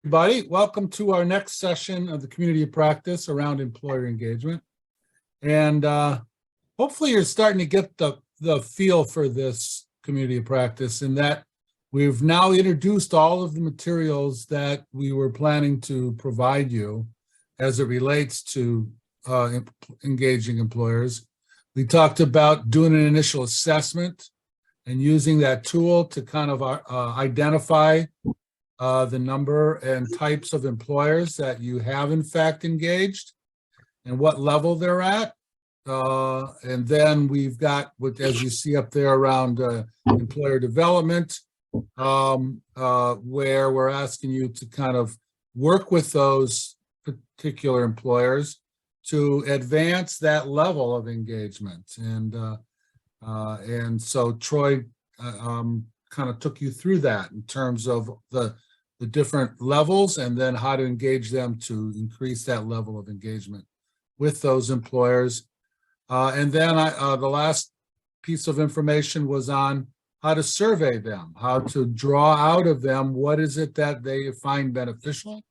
Everybody, welcome to our next session of the community of practice around employer engagement. And hopefully you're starting to get the feel for this community of practice in that we've now introduced all of the materials that we were planning to provide you as it relates to engaging employers. We talked about doing an initial assessment and using that tool to kind of identify the number and types of employers that you have in fact engaged and what level they're at. And then we've got, as you see up there, around employer development, where we're asking you to kind of work with those particular employers to advance that level of engagement. And so Troy kind of took you through that in terms of the different levels and then how to engage them to increase that level of engagement with those employers. And then the last piece of information was on how to survey them, how to draw out of them what is it that they find beneficial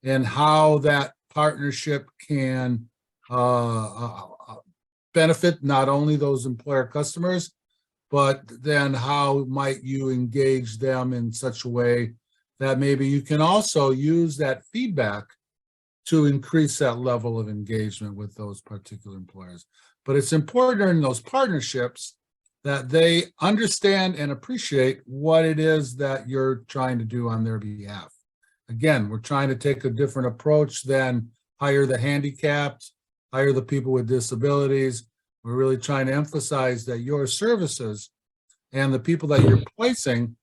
and how that partnership can benefit not only those employer customers, but then how might you engage them in such a way that maybe you can also use that feedback to increase that level of engagement with those particular employers. But it's important in those partnerships that they understand and appreciate what it is that you're trying to do on their behalf. Again, we're trying to take a different approach than hire the handicapped, hire the people with disabilities. We're really trying to emphasize that your services and the people that you're placing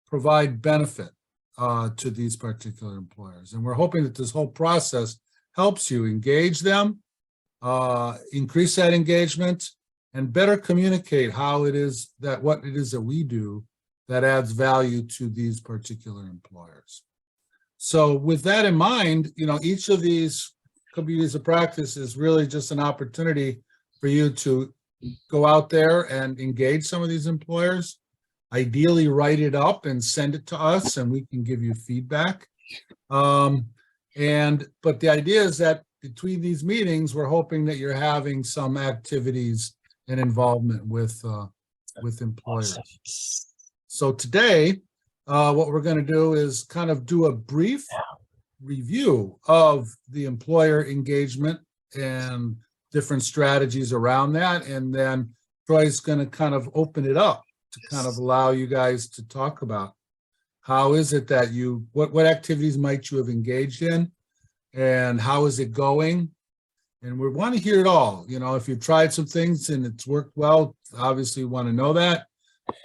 provide benefit to these particular employers. And we're hoping that this whole process helps you engage them, increase that engagement, and better communicate how it is that what it is that we do that adds value to these particular employers. So with that in mind, you know, each of these communities of practice is really just an opportunity for you to go out there and engage some of these employers. Ideally, write it up and send it to us and we can give you feedback. But the idea is that between these meetings, we're hoping that you're having some activities and involvement with employers. So today, what we're going to do is kind of do a brief review of the employer engagement and different strategies around that. And then Troy's going to kind of open it up to kind of allow you guys to talk about how is it that what activities might you have engaged in and how is it going? And we want to hear it all. You know, if you've tried some things and it's worked well, obviously we want to know that.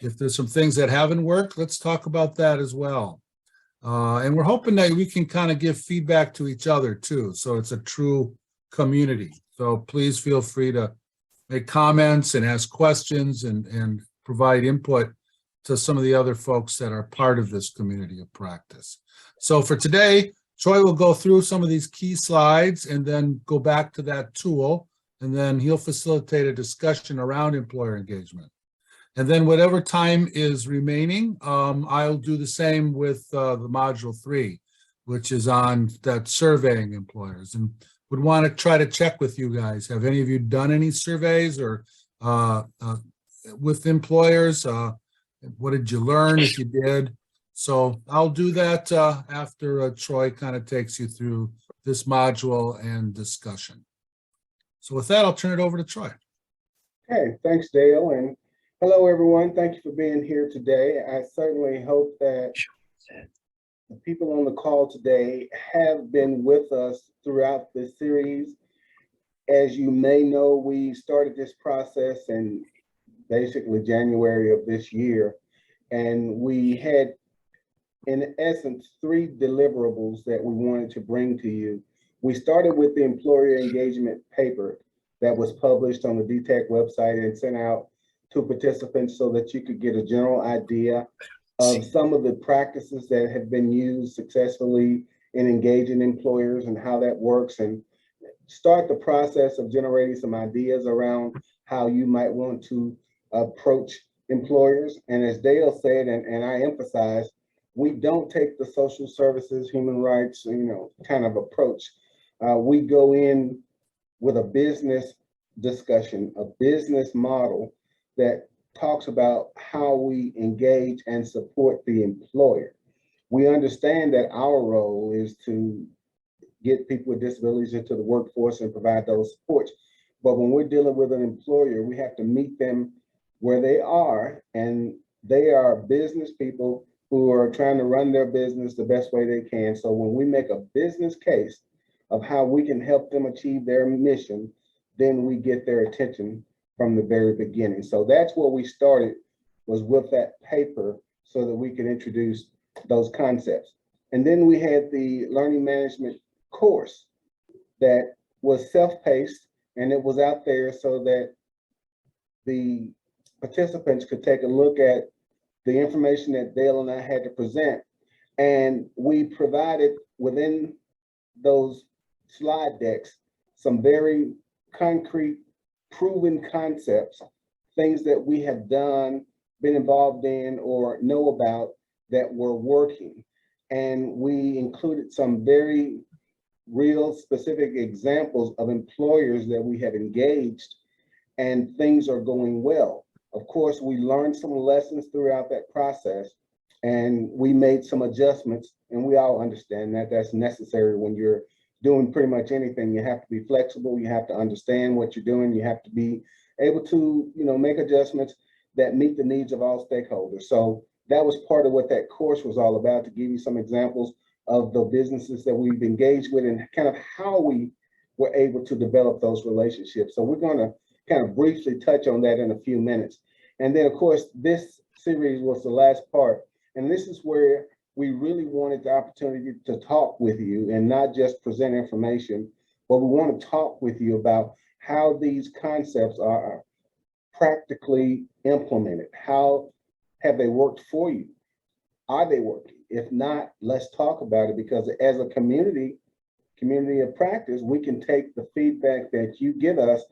If there's some things that haven't worked, let's talk about that as well. And we're hoping that we can kind of give feedback to each other too. So it's a true community. So please feel free to make comments and ask questions and provide input to some of the other folks that are part of this community of practice. So for today, Troy will go through some of these key slides and then go back to that tool, and then he'll facilitate a discussion around employer engagement. And then whatever time is remaining, I'll do the same with the module 3, which is on that surveying employers. And would want to try to check with you guys. Have any of you done any surveys or with employers? What did you learn if you did? So I'll do that after Troy kind of takes you through this module and discussion. So with that, I'll turn it over to Troy. Okay, thanks, Dale. And hello, everyone. Thank you for being here today. I certainly hope that the people on the call today have been with us throughout this series. As you may know, we started this process in basically January of this year, and we had, in essence, 3 deliverables that we wanted to bring to you. We started with the employer engagement paper that was published on the DTEC website and sent out to participants so that you could get a general idea of some of the practices that have been used successfully in engaging employers and how that works, and start the process of generating some ideas around how you might want to approach employers. And as Dale said, and I emphasize, we don't take the social services, human rights, kind of approach. We go in with a business discussion, a business model that talks about how we engage and support the employer. We understand that our role is to get people with disabilities into the workforce and provide those supports. But when we're dealing with an employer, we have to meet them where they are, and they are business people who are trying to run their business the best way they can. So when we make a business case of how we can help them achieve their mission, then we get their attention from the very beginning. So that's where we started, was with that paper so that we could introduce those concepts. And then we had the learning management course that was self-paced, and it was out there so that the participants could take a look at the information that Dale and I had to present. And we provided within those slide decks some very concrete, proven concepts, things that we have done, been involved in, or know about that were working. And we included some very real specific examples of employers that we have engaged and things are going well. Of course, we learned some lessons throughout that process and we made some adjustments, and we all understand that that's necessary when you're doing pretty much anything. You have to be flexible, you have to understand what you're doing, you have to be able to, make adjustments that meet the needs of all stakeholders. So that was part of what that course was all about, to give you some examples of the businesses that we've engaged with and kind of how we were able to develop those relationships. So we're going to kind of briefly touch on that in a few minutes. And then, of course, this series was the last part. And this is where we really wanted the opportunity to talk with you and not just present information, but we want to talk with you about how these concepts are practically implemented. How have they worked for you? Are they working? If not, let's talk about it, because as a community of practice, we can take the feedback that you give us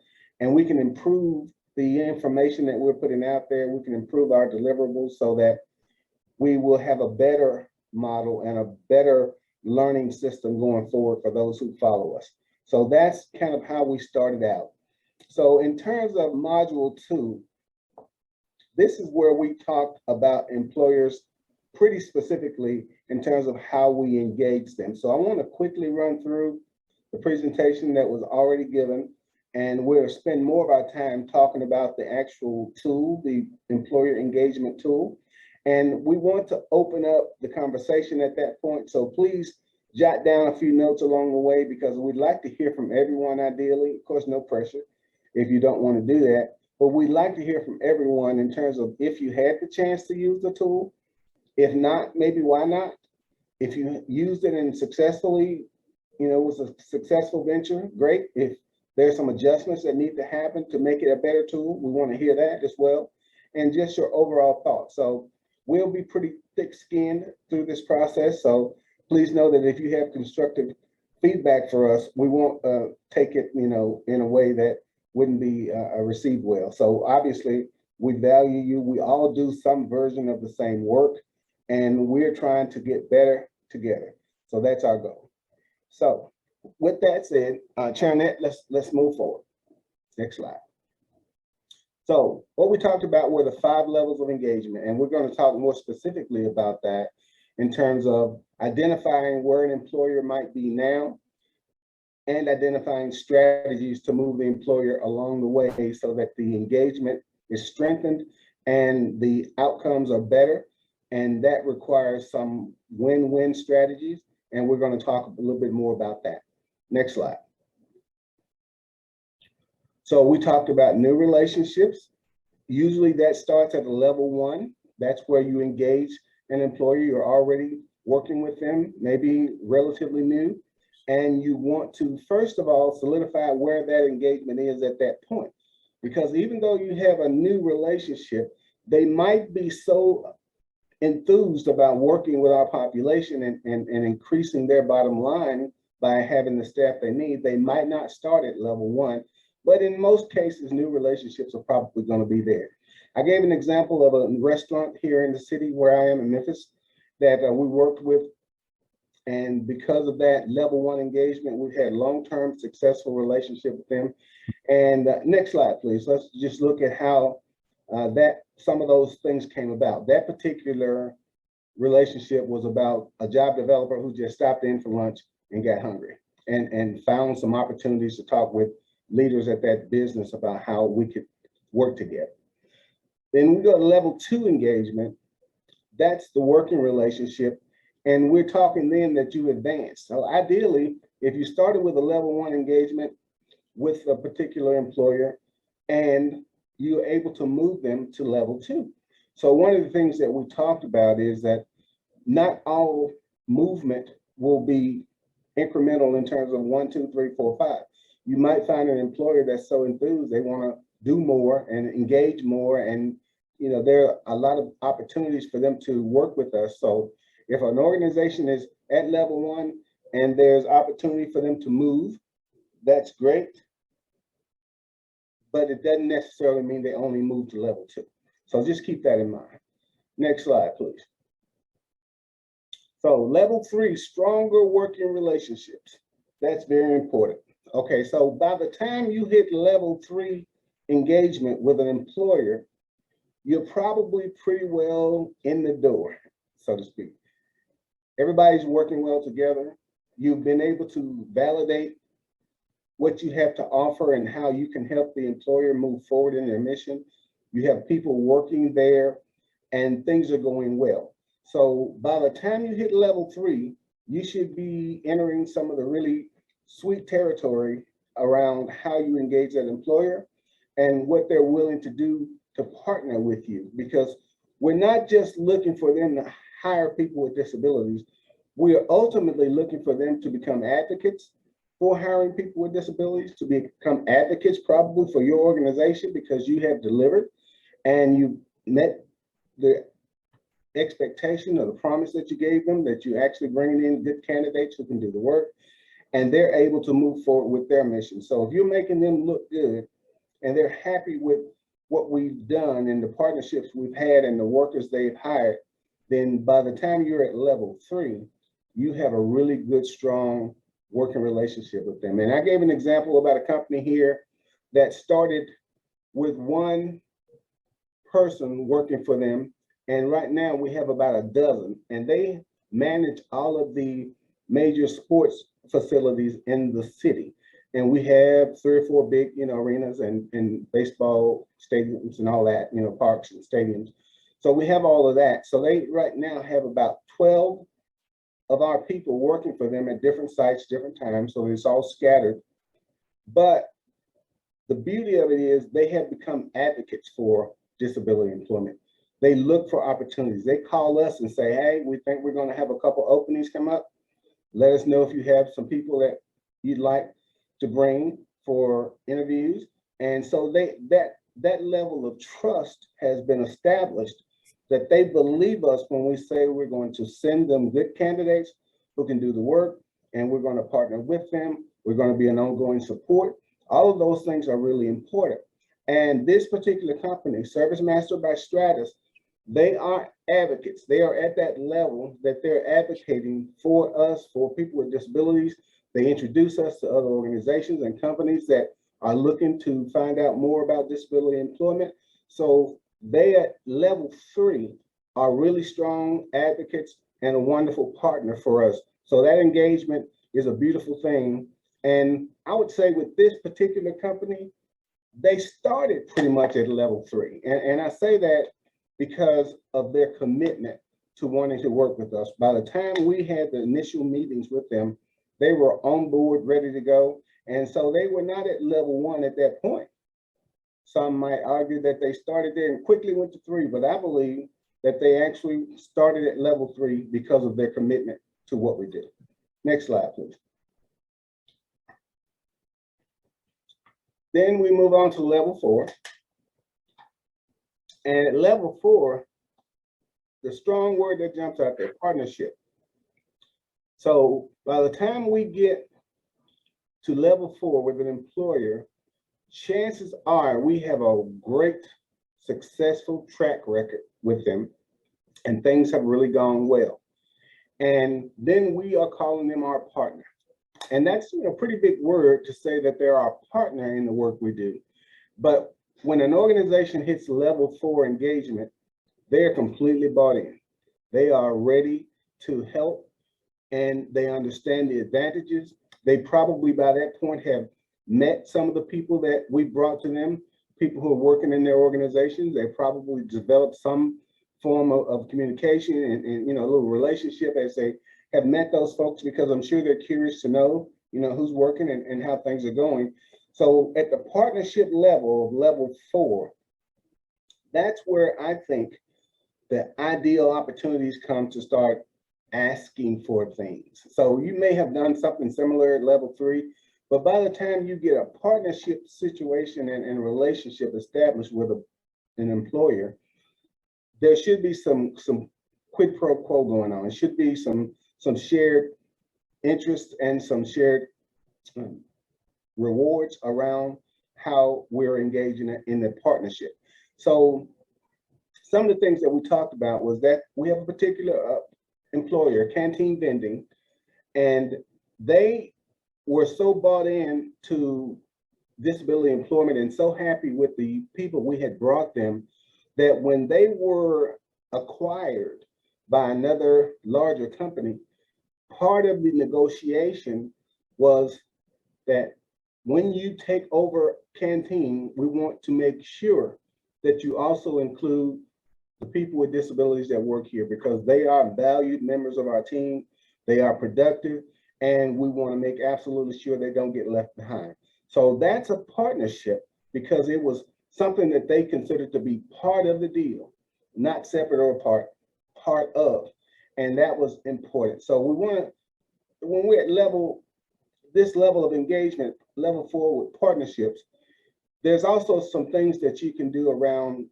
and we can improve the information that we're putting out there. We can improve our deliverables so that we will have a better model and a better learning system going forward for those who follow us. So that's kind of how we started out. So in terms of module 2, this is where we talked about employers pretty specifically in terms of how we engage them. So I want to quickly run through the presentation that was already given, and we'll spend more of our time talking about the actual tool, the employer engagement tool. And we want to open up the conversation at that point. So please jot down a few notes along the way, because we'd like to hear from everyone ideally. Of course, no pressure if you don't want to do that, but we'd like to hear from everyone in terms of if you had the chance to use the tool. If not, maybe why not? If you used it and successfully, it was a successful venture, great. If there's some adjustments that need to happen to make it a better tool, we want to hear that as well. And just your overall thoughts. So we'll be pretty thick-skinned through this process. So please know that if you have constructive feedback for us, we won't take it, in a way that wouldn't be received well. So obviously, we value you. We all do some version of the same work, and we're trying to get better together. So that's our goal. So with that said, Chairnet, let's move forward. Next slide. So what we talked about were the 5 levels of engagement, and we're going to talk more specifically about that in terms of identifying where an employer might be now and identifying strategies to move the employer along the way so that the engagement is strengthened and the outcomes are better. And that requires some win-win strategies, and we're going to talk a little bit more about that. Next slide. So we talked about new relationships. Usually that starts at a level 1. That's where you engage an employer. You're already working with them, maybe relatively new. And you want to, first of all, solidify where that engagement is at that point. Because even though you have a new relationship, they might be so enthused about working with our population and increasing their bottom line by having the staff they need. They might not start at level 1, but in most cases, new relationships are probably going to be there. I gave an example of a restaurant here in the city where I am in Memphis, that we worked with. And because of that level one engagement, we've had long-term successful relationship with them. And next slide, please. Let's just look at how some of those things came about. That particular relationship was about a job developer who just stopped in for lunch and got hungry and found some opportunities to talk with leaders at that business about how we could work together. Then we go to level two engagement. That's the working relationship. And we're talking then that you advance. So ideally, if you started with a level one engagement with a particular employer and you're able to move them to level two. So one of the things that we talked about is that not all movement will be incremental in terms of 1, 2, 3, 4, 5. You might find an employer that's so enthused, they want to do more and engage more. And, you know, there are a lot of opportunities for them to work with us. So if an organization is at level one and there's opportunity for them to move, that's great. But it doesn't necessarily mean they only move to level two. So just keep that in mind. Next slide, please. So level three, stronger working relationships. That's very important. Okay, so by the time you hit level three engagement with an employer, you're probably pretty well in the door, so to speak. Everybody's working well together. You've been able to validate what you have to offer and how you can help the employer move forward in their mission. You have people working there and things are going well. So by the time you hit level three, you should be entering some of the really sweet territory around how you engage that employer and what they're willing to do to partner with you, because we're not just looking for them to hire people with disabilities. We are ultimately looking for them to become advocates for hiring people with disabilities, to become advocates probably for your organization because you have delivered and you met the expectation or the promise that you gave them, that you're actually bringing in good candidates who can do the work, and they're able to move forward with their mission. So if you're making them look good and they're happy with what we've done and the partnerships we've had and the workers they've hired, then by the time you're at level three, you have a really good, strong working relationship with them. And I gave an example about a company here that started with one person working for them. And right now we have about a dozen, and they manage all of the major sports facilities in the city. And we have 3 or 4 big, arenas and baseball stadiums and all that, parks and stadiums. So we have all of that. So they right now have about 12 of our people working for them at different sites, different times. So it's all scattered. But the beauty of it is they have become advocates for disability employment. They look for opportunities. They call us and say, hey, we think we're going to have a couple openings come up. Let us know if you have some people that you'd like to bring for interviews. And so that level of trust has been established, that they believe us when we say we're going to send them good candidates who can do the work, and we're going to partner with them. We're going to be an ongoing support. All of those things are really important. And this particular company, ServiceMaster by Stratus, they are advocates. They are at that level that they're advocating for us, for people with disabilities. They introduce us to other organizations and companies that are looking to find out more about disability employment. So they at level 3 are really strong advocates and a wonderful partner for us. So that engagement is a beautiful thing. And I would say with this particular company, they started pretty much at level 3. And I say that because of their commitment to wanting to work with us. By the time we had the initial meetings with them, they were on board, ready to go. And so they were not at level 1 at that point. Some might argue that they started there and quickly went to 3, but I believe that they actually started at level 3 because of their commitment to what we did. Next slide, please. Then we move on to level 4. And at level 4, the strong word that jumps out there, partnership. So by the time we get to level 4 with an employer, chances are we have a great, successful track record with them, and things have really gone well. And then we are calling them our partner. And that's a pretty big word to say that they're our partner in the work we do. But when an organization hits level 4 engagement, they're completely bought in. They are ready to help and they understand the advantages. They probably by that point have met some of the people that we brought to them, people who are working in their organizations. They probably developed some form of communication and a little relationship as they have met those folks, because I'm sure they're curious to know, who's working and how things are going. So at the partnership level, level 4, that's where I think the ideal opportunities come to start asking for things. So you may have done something similar at level 3, but by the time you get a partnership situation and relationship established with an employer, there should be some quid pro quo going on. It should be some shared interests and some shared rewards around how we're engaging in the partnership. So some of the things that we talked about was that we have a particular employer, Canteen Vending, and they were so bought in to disability employment and so happy with the people we had brought them that when they were acquired by another larger company, part of the negotiation was that when you take over Canteen, we want to make sure that you also include the people with disabilities that work here, because they are valued members of our team. They are productive, and we want to make absolutely sure they don't get left behind. So that's a partnership because it was something that they considered to be part of the deal, not separate or part of, and that was important. So we want to, when we're at this level of engagement, level 4 with partnerships, there's also some things that you can do around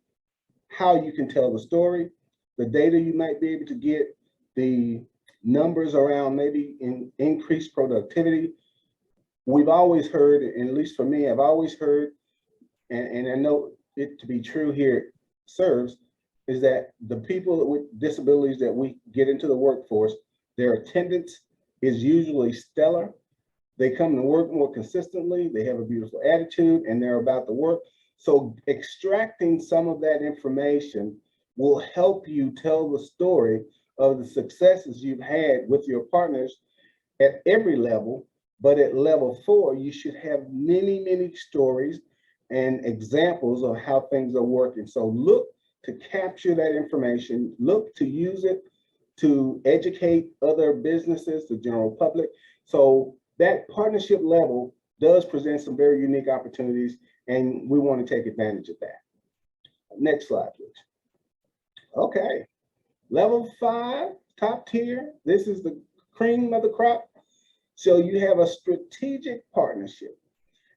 how you can tell the story, the data you might be able to get, the numbers around maybe increased productivity. We've always heard, and at least for me, I've always heard, and I know it to be true here, serves, is that the people with disabilities that we get into the workforce, their attendance is usually stellar. They come to work more consistently, they have a beautiful attitude, and they're about the work. So extracting some of that information will help you tell the story of the successes you've had with your partners at every level. But at level 4, you should have many, many stories and examples of how things are working. So look to capture that information, look to use it to educate other businesses, the general public. So that partnership level does present some very unique opportunities, and we want to take advantage of that. Next slide, please. Okay, level 5, top tier. This is the cream of the crop. So you have a strategic partnership.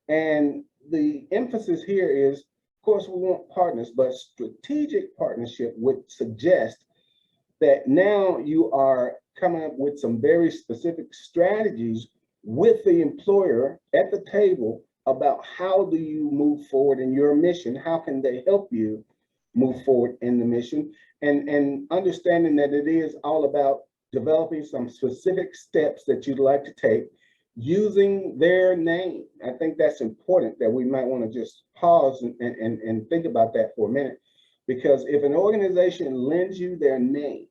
And the emphasis here is, of course, we want partners, but strategic partnership would suggest that now you are coming up with some very specific strategies with the employer at the table about how do you move forward in your mission? How can they help you move forward in the mission? And understanding that it is all about developing some specific steps that you'd like to take using their name. I think that's important, that we might want to just pause and think about that for a minute, because if an organization lends you their name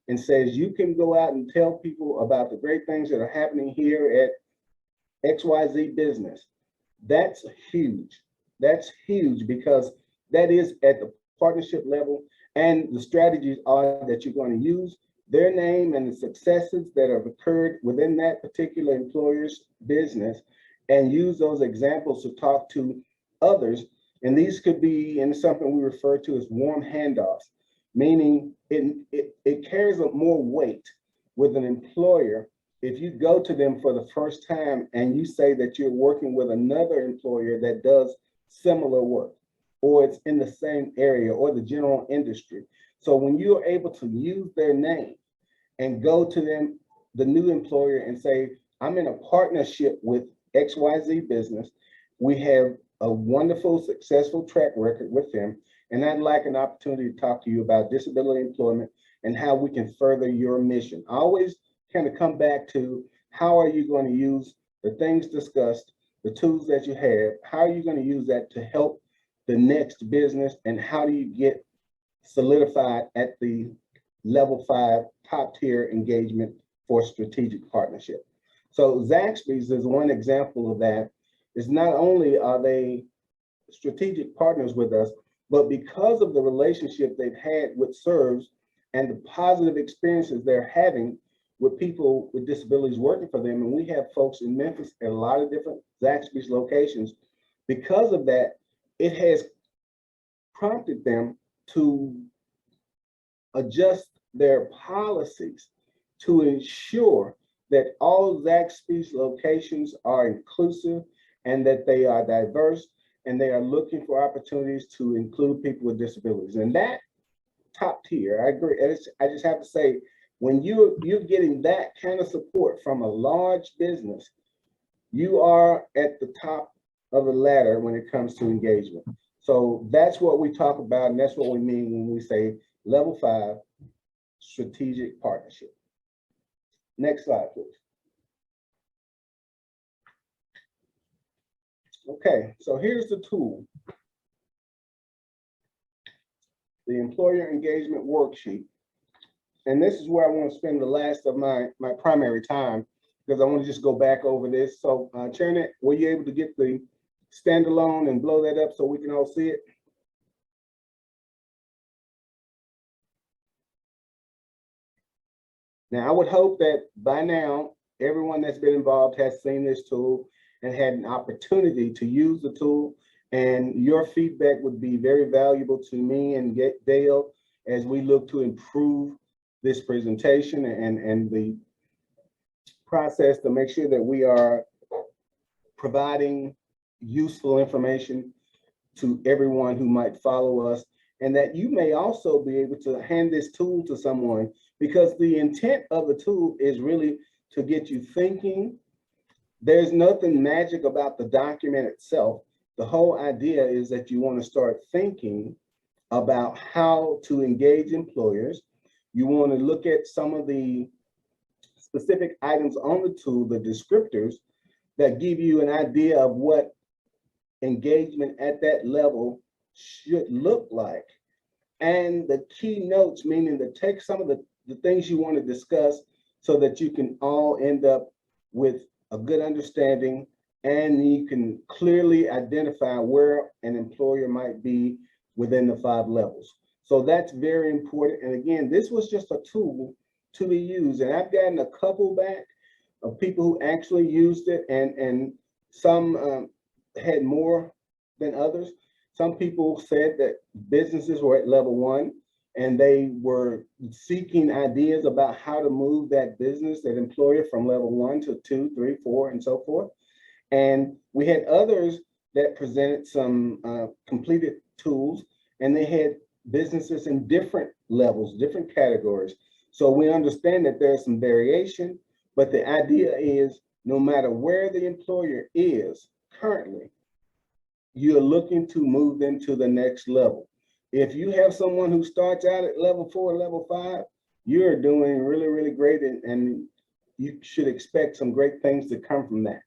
and says you can go out and tell people about the great things that are happening here at XYZ business, that's huge. That's huge, because that is at the partnership level, and the strategies are that you're going to use their name and the successes that have occurred within that particular employer's business and use those examples to talk to others. And these could be in something we refer to as warm handoffs, meaning it carries more weight with an employer if you go to them for the first time and you say that you're working with another employer that does similar work, or it's in the same area or the general industry. So when you're able to use their name and go to them, the new employer, and say, I'm in a partnership with XYZ business, we have a wonderful, successful track record with them, and I'd like an opportunity to talk to you about disability employment and how we can further your mission. I always kind of come back to how are you going to use the things discussed, the tools that you have, how are you going to use that to help the next business, and how do you get solidified at the level 5 top tier engagement for strategic partnership. So Zaxby's is one example of that. Is not only are they strategic partners with us, but because of the relationship they've had with SERVS and the positive experiences they're having with people with disabilities working for them, and we have folks in Memphis at a lot of different Zaxby's locations, because of that, it has prompted them to adjust their policies to ensure that all Zaxby's locations are inclusive and that they are diverse, and they are looking for opportunities to include people with disabilities. And that top tier, I agree. I just have to say, when you're getting that kind of support from a large business, you are at the top of the ladder when it comes to engagement. So that's what we talk about, and that's what we mean when we say level 5 strategic partnership. Next slide, please. Okay, so here's the tool. The employer engagement worksheet. And this is where I want to spend the last of my primary time, because I want to just go back over this. So Chairman, were you able to get the standalone and blow that up so we can all see it? Now, I would hope that by now, everyone that's been involved has seen this tool and had an opportunity to use the tool, and your feedback would be very valuable to me and Dale as we look to improve this presentation and the process to make sure that we are providing useful information to everyone who might follow us, and that you may also be able to hand this tool to someone, because the intent of the tool is really to get you thinking. There's nothing magic about the document itself. The whole idea is that you want to start thinking about how to engage employers. You want to look at some of the specific items on the tool, the descriptors that give you an idea of what engagement at that level should look like. And the key notes, meaning to take some of the things you want to discuss so that you can all end up with a good understanding, and you can clearly identify where an employer might be within the 5 levels. So that's very important. And again, this was just a tool to be used. And I've gotten a couple back of people who actually used it, and some had more than others. Some people said that businesses were at level 1 and they were seeking ideas about how to move that business, that employer, from level 1 to 2, 3, 4, and so forth. And we had others that presented some completed tools, and they had businesses in different levels, different categories. So we understand that there's some variation, but the idea is no matter where the employer is currently, you're looking to move them to the next level. If you have someone who starts out at level 4, level 5, you're doing really, really great, and you should expect some great things to come from that.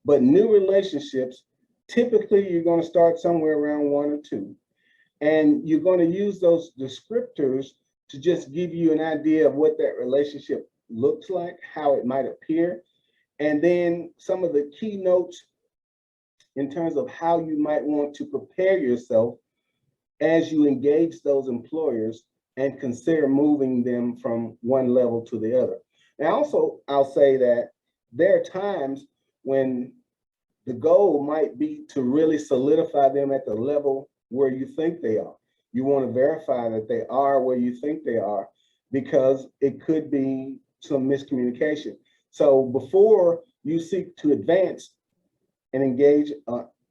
But new relationships, typically you're going to start somewhere around 1 or 2. And you're going to use those descriptors to just give you an idea of what that relationship looks like, how it might appear. And then some of the key notes in terms of how you might want to prepare yourself as you engage those employers and consider moving them from one level to the other. And also, I'll say that there are times when the goal might be to really solidify them at the level where you think they are. You want to verify that they are where you think they are, because it could be some miscommunication. So before you seek to advance and engage,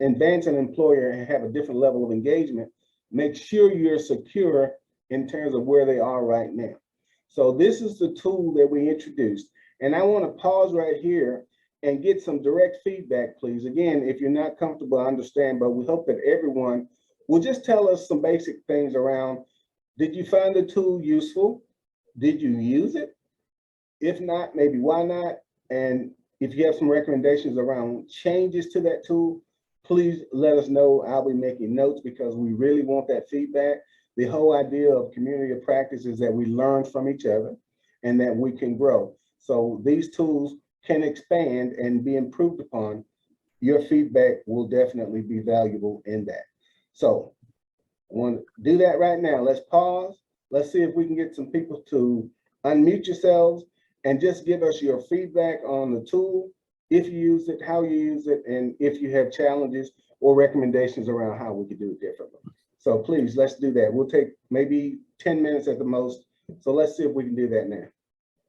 advance an employer and have a different level of engagement, make sure you're secure in terms of where they are right now. So this is the tool that we introduced. And I want to pause right here and get some direct feedback, please. Again, if you're not comfortable, I understand, but we hope that everyone will just tell us some basic things around, did you find the tool useful? did you use it? If not, maybe why not? And if you have some recommendations around changes to that tool, please let us know. I'll be making notes because we really want that feedback. The whole idea of community of practice is that we learn from each other and that we can grow. So these tools can expand and be improved upon. Your feedback will definitely be valuable in that. So I want to do that right now. Let's pause. Let's see if we can get some people to unmute yourselves and just give us your feedback on the tool, if you use it, how you use it, and if you have challenges or recommendations around how we could do it differently. So please, let's do that. We'll take maybe 10 minutes at the most. So let's see if we can do that now.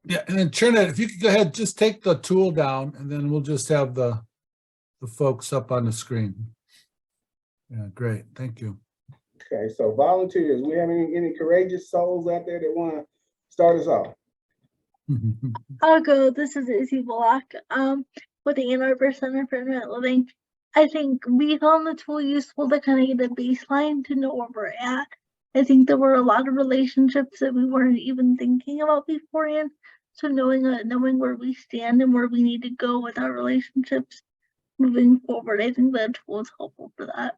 Yeah, and then Trinidad, if you could go ahead, just take the tool down and then we'll just have the folks up on the screen. Yeah, great. Thank you. Okay, so volunteers, we have any courageous souls out there that want to start us off? I'll go. This is Izzy Bullock with the Ann Arbor Center for Independent Living. I think we found the tool useful to kind of get a baseline to know where we're at. I think there were a lot of relationships that we weren't even thinking about beforehand. So knowing where we stand and where we need to go with our relationships moving forward, I think that tool is helpful for that.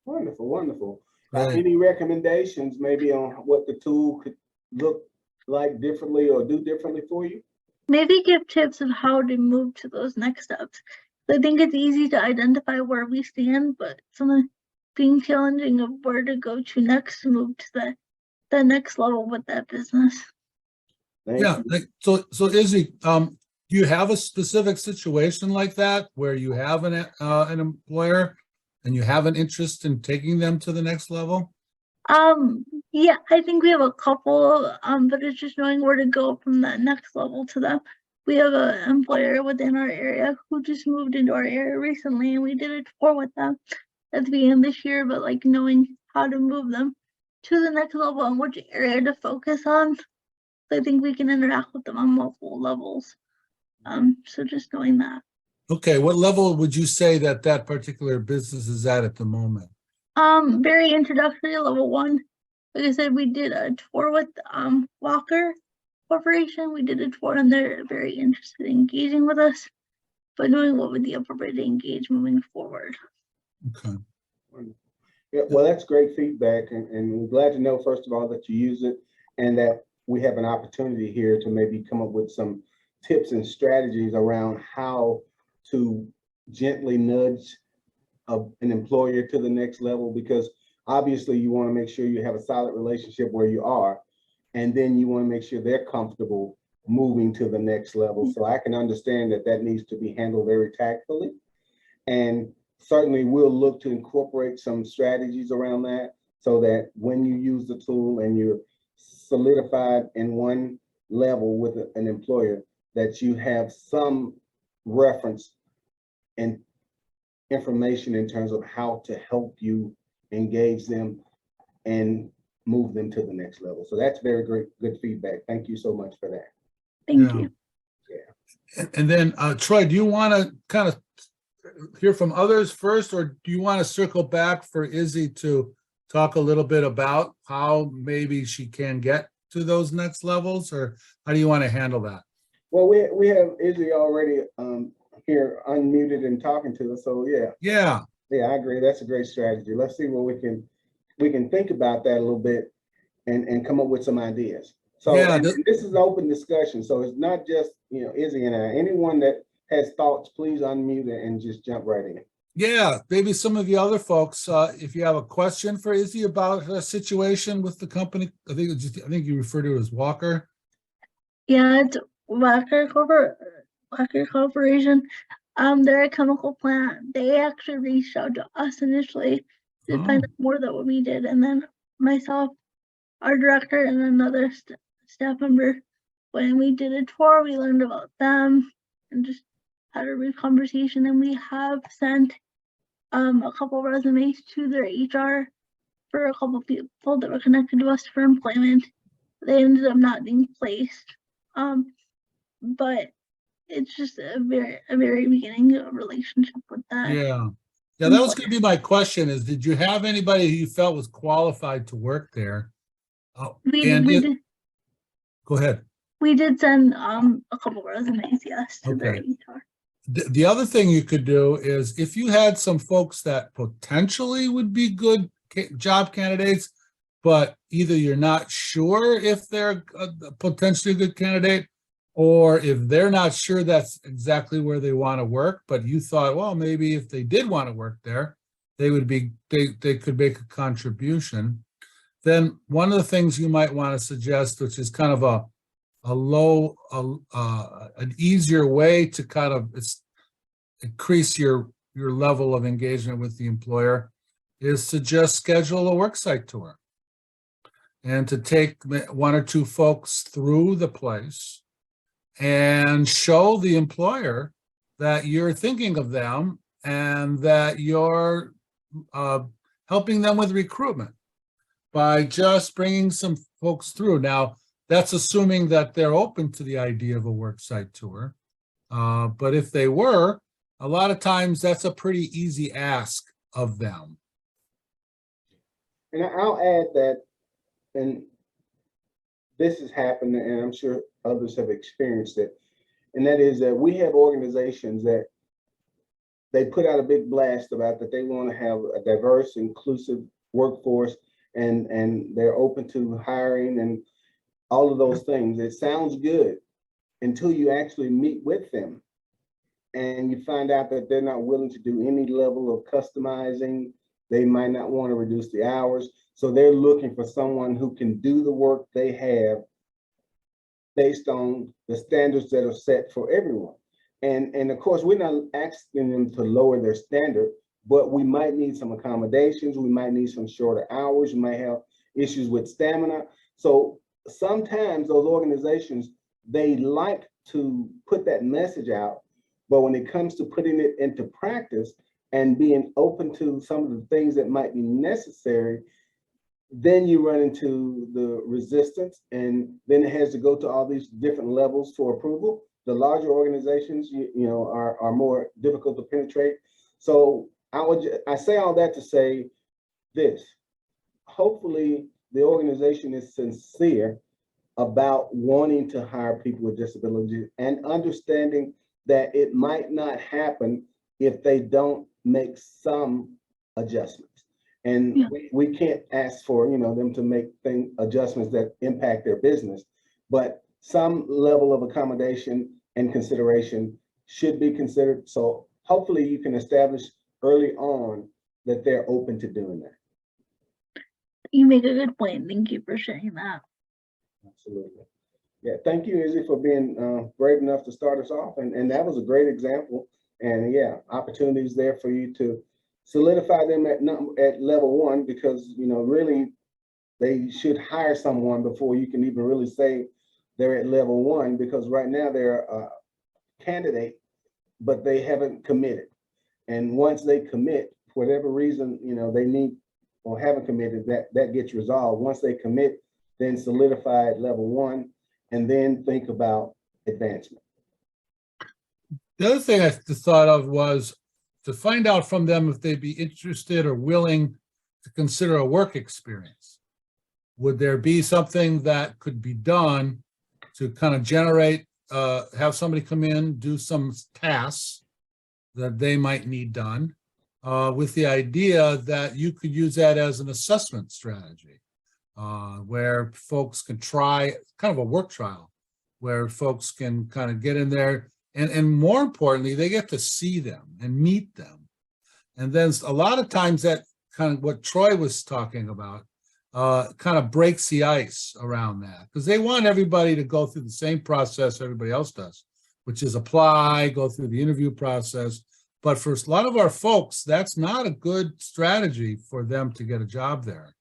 Wonderful, wonderful. Right. Any recommendations maybe on what the tool could look like differently or do differently for you? Maybe give tips of how to move to those next steps. I think it's easy to identify where we stand, but something being challenging of where to go to next to move to the next level with that business. Yeah, so Izzy, do you have a specific situation like that where you have an employer and you have an interest in taking them to the next level? Yeah, I think we have a couple, but it's just knowing where to go from that next level to them. We have an employer within our area who just moved into our area recently, and we did a tour with them at the beginning of this year, but like knowing how to move them to the next level and which area to focus on. I think we can interact with them on multiple levels. So just knowing that. Okay, what level would you say that particular business is at the moment? Very introductory, level 1. Like I said, we did a tour with Walker Corporation. We did a tour and they're very interested in engaging with us, but knowing what would the appropriate to engage moving forward. Okay. Yeah, well, that's great feedback, and we're glad to know, first of all, that you use it and that we have an opportunity here to maybe come up with some tips and strategies around how to gently nudge an employer to the next level, because obviously you want to make sure you have a solid relationship where you are, and then you want to make sure they're comfortable moving to the next level. So I can understand that needs to be handled very tactfully, and certainly we'll look to incorporate some strategies around that so that when you use the tool and you're solidified in one level with an employer, that you have some reference and information in terms of how to help you engage them and move them to the next level. So that's very good feedback. Thank you so much for that. Thank you. And then Troy, do you want to kind of hear from others first, or do you want to circle back for Izzy to talk a little bit about how maybe she can get to those next levels, or how do you want to handle that? Well, we have Izzy already here unmuted and talking to us. So yeah, I agree. That's a great strategy. Let's see what we can think about that a little bit and come up with some ideas. So this is an open discussion. So it's not just, Izzy and I. Anyone that has thoughts, please unmute it and just jump right in. Yeah, maybe some of the other folks, if you have a question for Izzy about her situation with the company, I think you referred to it as Walker. Yeah, it's Walker Corporation. They're a chemical plant. They actually reached out to us initially to find out more about what we did, and then myself, our director, and another staff member, when we did a tour, we learned about them and just had a brief conversation, and we have sent a couple resumes to their HR for a couple people that were connected to us for employment. They ended up not being placed, but it's just a very beginning of a relationship with that. Yeah, that was going to be my question: is did you have anybody who you felt was qualified to work there? We did. Go ahead. We did send a couple resumes, yes, to the Okay. HR. The other thing you could do is if you had some folks that potentially would be good job candidates, but either you're not sure if they're a potentially good candidate, or if they're not sure that's exactly where they want to work, but you thought, well, maybe if they did want to work there, they could make a contribution. Then one of the things you might want to suggest, which is kind of an easier way to kind of increase your level of engagement with the employer, is to just schedule a worksite tour and to take one or two folks through the place and show the employer that you're thinking of them and that you're helping them with recruitment by just bringing some folks through. Now, that's assuming that they're open to the idea of a worksite tour. But if they were, a lot of times that's a pretty easy ask of them. And I'll add that, and this has happened, and I'm sure others have experienced it, and that is that we have organizations that they put out a big blast about that they want to have a diverse, inclusive workforce, and they're open to hiring and all of those things. It sounds good until you actually meet with them and you find out that they're not willing to do any level of customizing. They might not want to reduce the hours. So they're looking for someone who can do the work they have based on the standards that are set for everyone. And of course, we're not asking them to lower their standard, but we might need some accommodations. We might need some shorter hours. You might have issues with stamina. So sometimes those organizations, they like to put that message out, but when it comes to putting it into practice and being open to some of the things that might be necessary, then you run into the resistance, and then it has to go to all these different levels for approval. The larger organizations, you know, are more difficult to penetrate. So I say all that to say this: hopefully the organization is sincere about wanting to hire people with disabilities and understanding that it might not happen if they don't make some adjustments. And Yeah. we can't ask for, you know, them to make adjustments that impact their business, but some level of accommodation and consideration should be considered. So hopefully you can establish early on that they're open to doing that. You make a good point. Thank you for sharing that. Absolutely. Yeah, thank you, Izzy, for being brave enough to start us off. And that was a great example. And yeah, opportunities there for you to solidify them at level one, because, you know, really they should hire someone before you can even really say they're at level one, because right now they're a candidate, but they haven't committed. And once they commit, for whatever reason, you know, they need or haven't committed, that gets resolved. Once they commit, then solidify at level one, and then think about advancement. The other thing I thought of was to find out from them if they'd be interested or willing to consider a work experience. Would there be something that could be done to kind of generate, have somebody come in, do some tasks that they might need done, with the idea that you could use that as an assessment strategy, where folks can try kind of a work trial, where folks can kind of get in there, and more importantly, they get to see them and meet them. And then a lot of times that kind of what Troy was talking about kind of breaks the ice around that, because they want everybody to go through the same process everybody else does, which is apply, go through the interview process. But for a lot of our folks, that's not a good strategy for them to get a job there.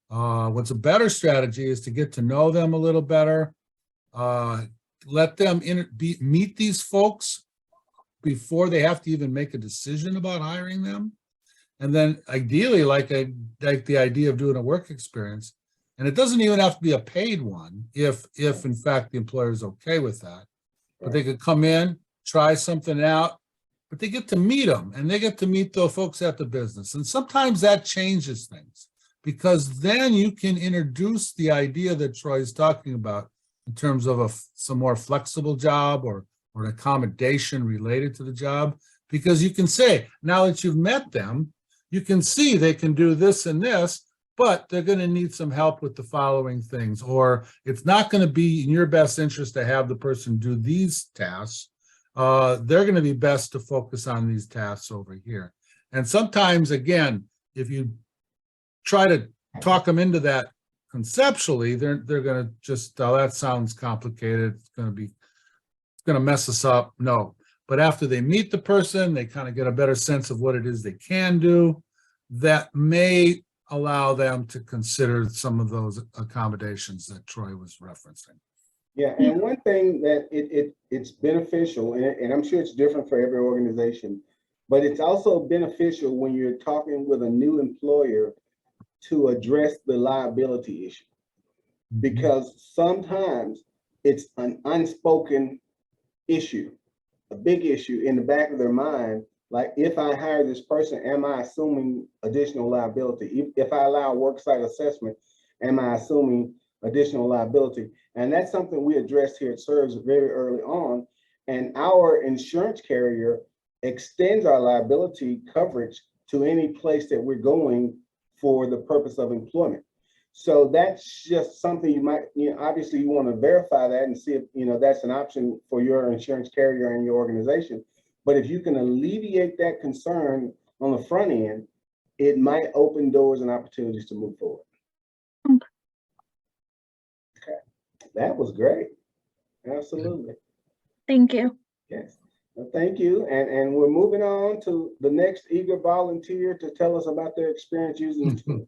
What's a better strategy is to get to know them a little better, let them meet these folks before they have to even make a decision about hiring them. And then ideally, like the idea of doing a work experience, and it doesn't even have to be a paid one if in fact the employer is okay with that. But they could come in, try something out, but they get to meet them, and they get to meet the folks at the business. And sometimes that changes things, because then you can introduce the idea that Troy is talking about in terms of some more flexible job or an accommodation related to the job. Because you can say, now that you've met them, you can see they can do this and this, but they're going to need some help with the following things, or it's not going to be in your best interest to have the person do these tasks. They're going to be best to focus on these tasks over here. And sometimes, again, if you try to talk them into that conceptually, they're going to just, oh, that sounds complicated. It's going to mess us up. No. But after they meet the person, they kind of get a better sense of what it is they can do. That may allow them to consider some of those accommodations that Troy was referencing. Yeah, and one thing that it's beneficial, and I'm sure it's different for every organization, but it's also beneficial when you're talking with a new employer to address the liability issue. Because sometimes it's an unspoken issue, a big issue in the back of their mind. Like, if I hire this person, am I assuming additional liability? If I allow a worksite assessment, am I assuming additional liability? And that's something we addressed here at SERVS very early on. And our insurance carrier extends our liability coverage to any place that we're going for the purpose of employment. So that's just something you might, obviously you want to verify that and see if, that's an option for your insurance carrier and your organization. But if you can alleviate that concern on the front end, it might open doors and opportunities to move forward. Okay, that was great. Absolutely. Thank you. Yes, well, thank you. And we're moving on to the next eager volunteer to tell us about their experience using the tool.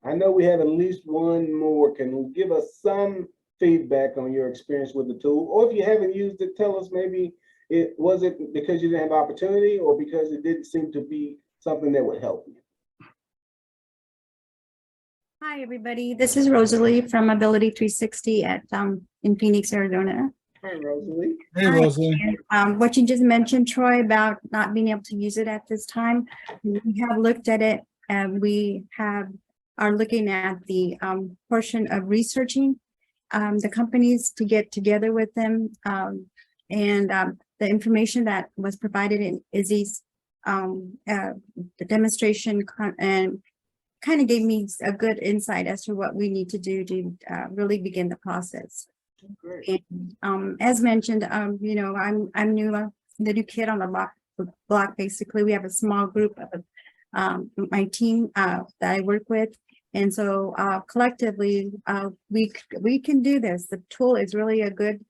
I know we have at least one more. Can you give us some feedback on your experience with the tool? Or if you haven't used it, tell us maybe was it because you didn't have opportunity or because it didn't seem to be something that would help you? Hi, everybody. This is Rosalie from Ability 360 at in Phoenix, Arizona. Hi, Rosalie. Hey, Rosalie. What you just mentioned, Troy, about not being able to use it at this time, we have looked at it and we are looking at the portion of researching the companies to get together with them, and the information that was provided in Izzy's the demonstration and kind of gave me a good insight as to what we need to do to really begin the process. Great. And, as mentioned, I'm the new kid on the block. Basically, we have a small group of my team that I work with, and so collectively we can do this. The tool is really a good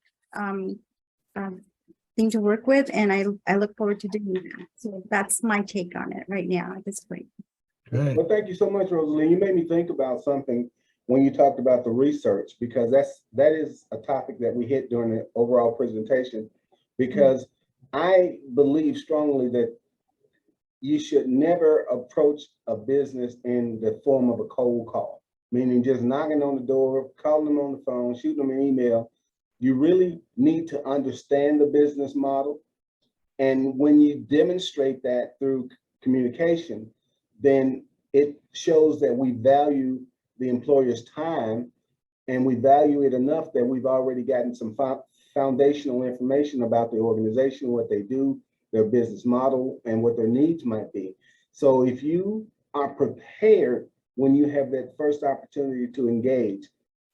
thing to work with, and I look forward to doing that. So that's my take on it right now at this point. Great. Well, thank you so much, Rosalie. You made me think about something when you talked about the research, because that is a topic that we hit during the overall presentation, because I believe strongly that you should never approach a business in the form of a cold call, meaning just knocking on the door, calling them on the phone, shooting them an email. You really need to understand the business model. And when you demonstrate that through communication, then it shows that we value the employer's time and we value it enough that we've already gotten some foundational information about the organization, what they do, their business model, and what their needs might be. So if you are prepared when you have that first opportunity to engage,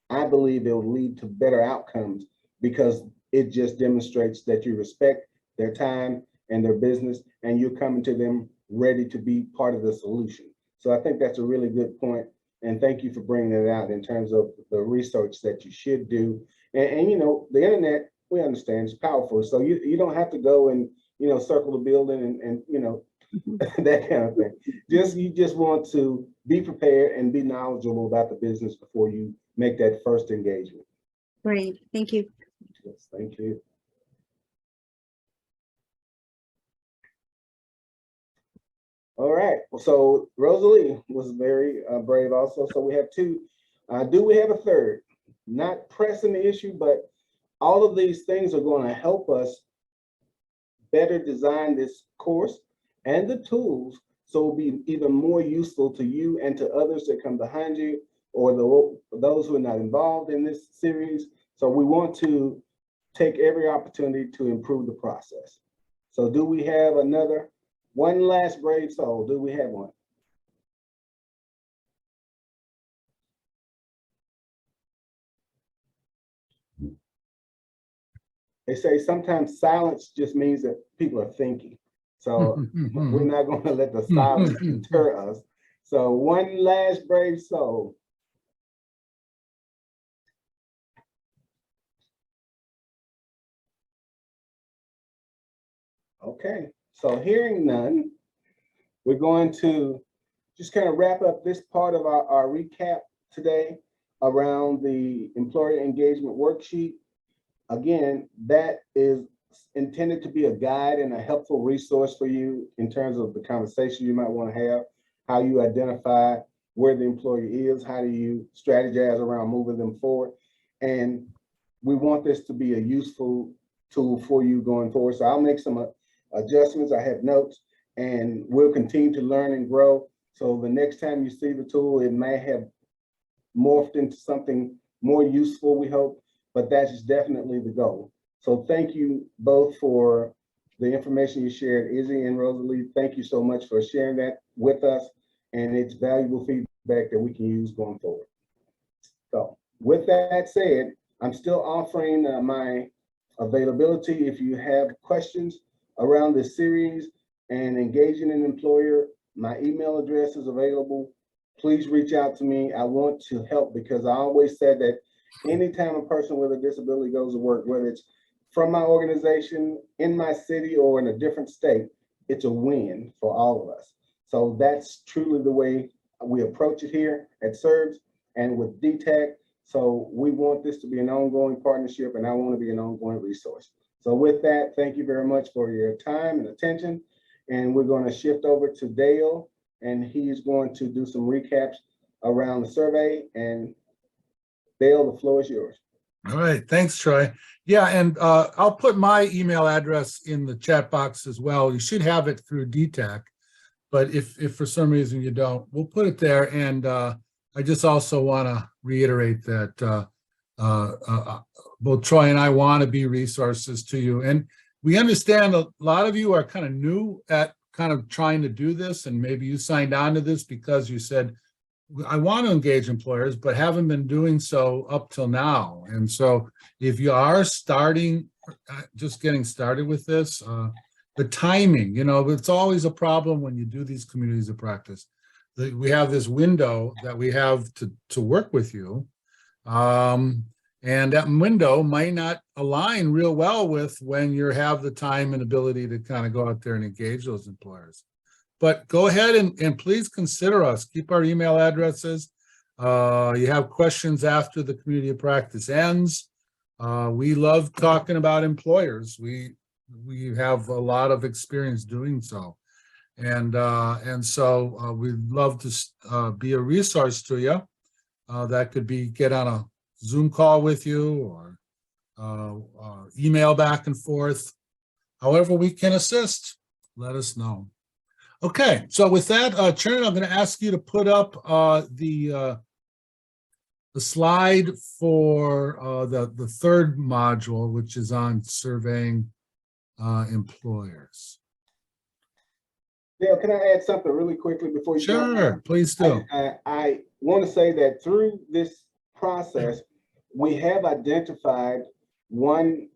I believe it will lead to better outcomes, because it just demonstrates that you respect their time and their business, and you're coming to them ready to be part of the solution. So I think that's a really good point. And thank you for bringing it out in terms of the research that you should do. And the internet, we understand, is powerful. So you don't have to go and, circle the building and that kind of thing. You just want to be prepared and be knowledgeable about the business before you make that first engagement. Great, thank you. Yes, thank you. All right, so Rosalie was very brave also. So we have two. Do we have a third? Not pressing the issue, but all of these things are going to help us better design this course and the tools so it'll be even more useful to you and to others that come behind you or those who are not involved in this series. So we want to take every opportunity to improve the process. So do we have one last brave soul? Do we have one? They say sometimes silence just means that people are thinking. So we're not going to let the silence deter us. So one last brave soul. Okay, so hearing none, we're going to just kind of wrap up this part of our recap today around the employer engagement worksheet. Again, that is intended to be a guide and a helpful resource for you in terms of the conversation you might want to have, how you identify where the employee is, how do you strategize around moving them forward. And we want this to be a useful tool for you going forward. So I'll make some adjustments. I have notes, and we'll continue to learn and grow. So the next time you see the tool, it may have morphed into something more useful, we hope, but that's definitely the goal. So thank you both for the information you shared, Izzy and Rosalie. Thank you so much for sharing that with us, and it's valuable feedback that we can use going forward. So with that said, I'm still offering my availability. If you have questions around this series and engaging an employer, my email address is available. Please reach out to me. I want to help because I always said that anytime a person with a disability goes to work, whether it's from my organization, in my city, or in a different state, it's a win for all of us. So that's truly the way we approach it here at SERVS and with DTAC. So we want this to be an ongoing partnership, and I want to be an ongoing resource. So with that, thank you very much for your time and attention. And we're going to shift over to Dale, and he's going to do some recaps around the survey. And Dale, the floor is yours. All right, thanks, Troy. Yeah, and I'll put my email address in the chat box as well. You should have it through DTAC, but if for some reason you don't, we'll put it there. And I just also want to reiterate that both Troy and I want to be resources to you. And we understand a lot of you are kind of new at kind of trying to do this, and maybe you signed on to this because you said, I want to engage employers, but haven't been doing so up till now. And so if you are starting, just getting started with this, the timing, it's always a problem when you do these communities of practice. We have this window that we have to work with you. And that window might not align real well with when you have the time and ability to kind of go out there and engage those employers. But go ahead and please consider us. Keep our email addresses. You have questions after the community of practice ends. We love talking about employers. We have a lot of experience doing so. And so we'd love to be a resource to you. That could be get on a Zoom call with you or email back and forth. However we can assist, let us know. Okay, so with that, Chairman, I'm going to ask you to put up the slide for the third module, which is on surveying employers. Dale, can I add something really quickly before you? Sure, please do. I want to say that through this process, we have identified one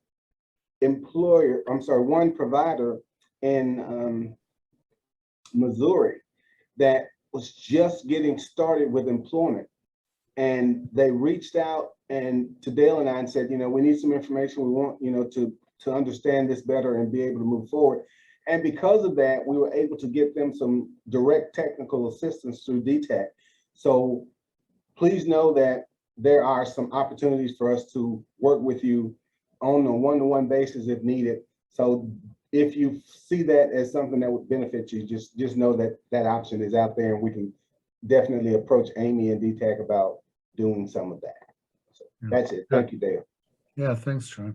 provider in Missouri that was just getting started with employment, and they reached out to Dale and I and said, we need some information. We want, to understand this better and be able to move forward. And because of that, we were able to get them some direct technical assistance through DTAC. So please know that there are some opportunities for us to work with you on a one-to-one basis if needed. So if you see that as something that would benefit you, just know that that option is out there, and we can definitely approach Amy and DTAC about doing some of that. So that's it. Thank you, Dale. Yeah, thanks, Troy.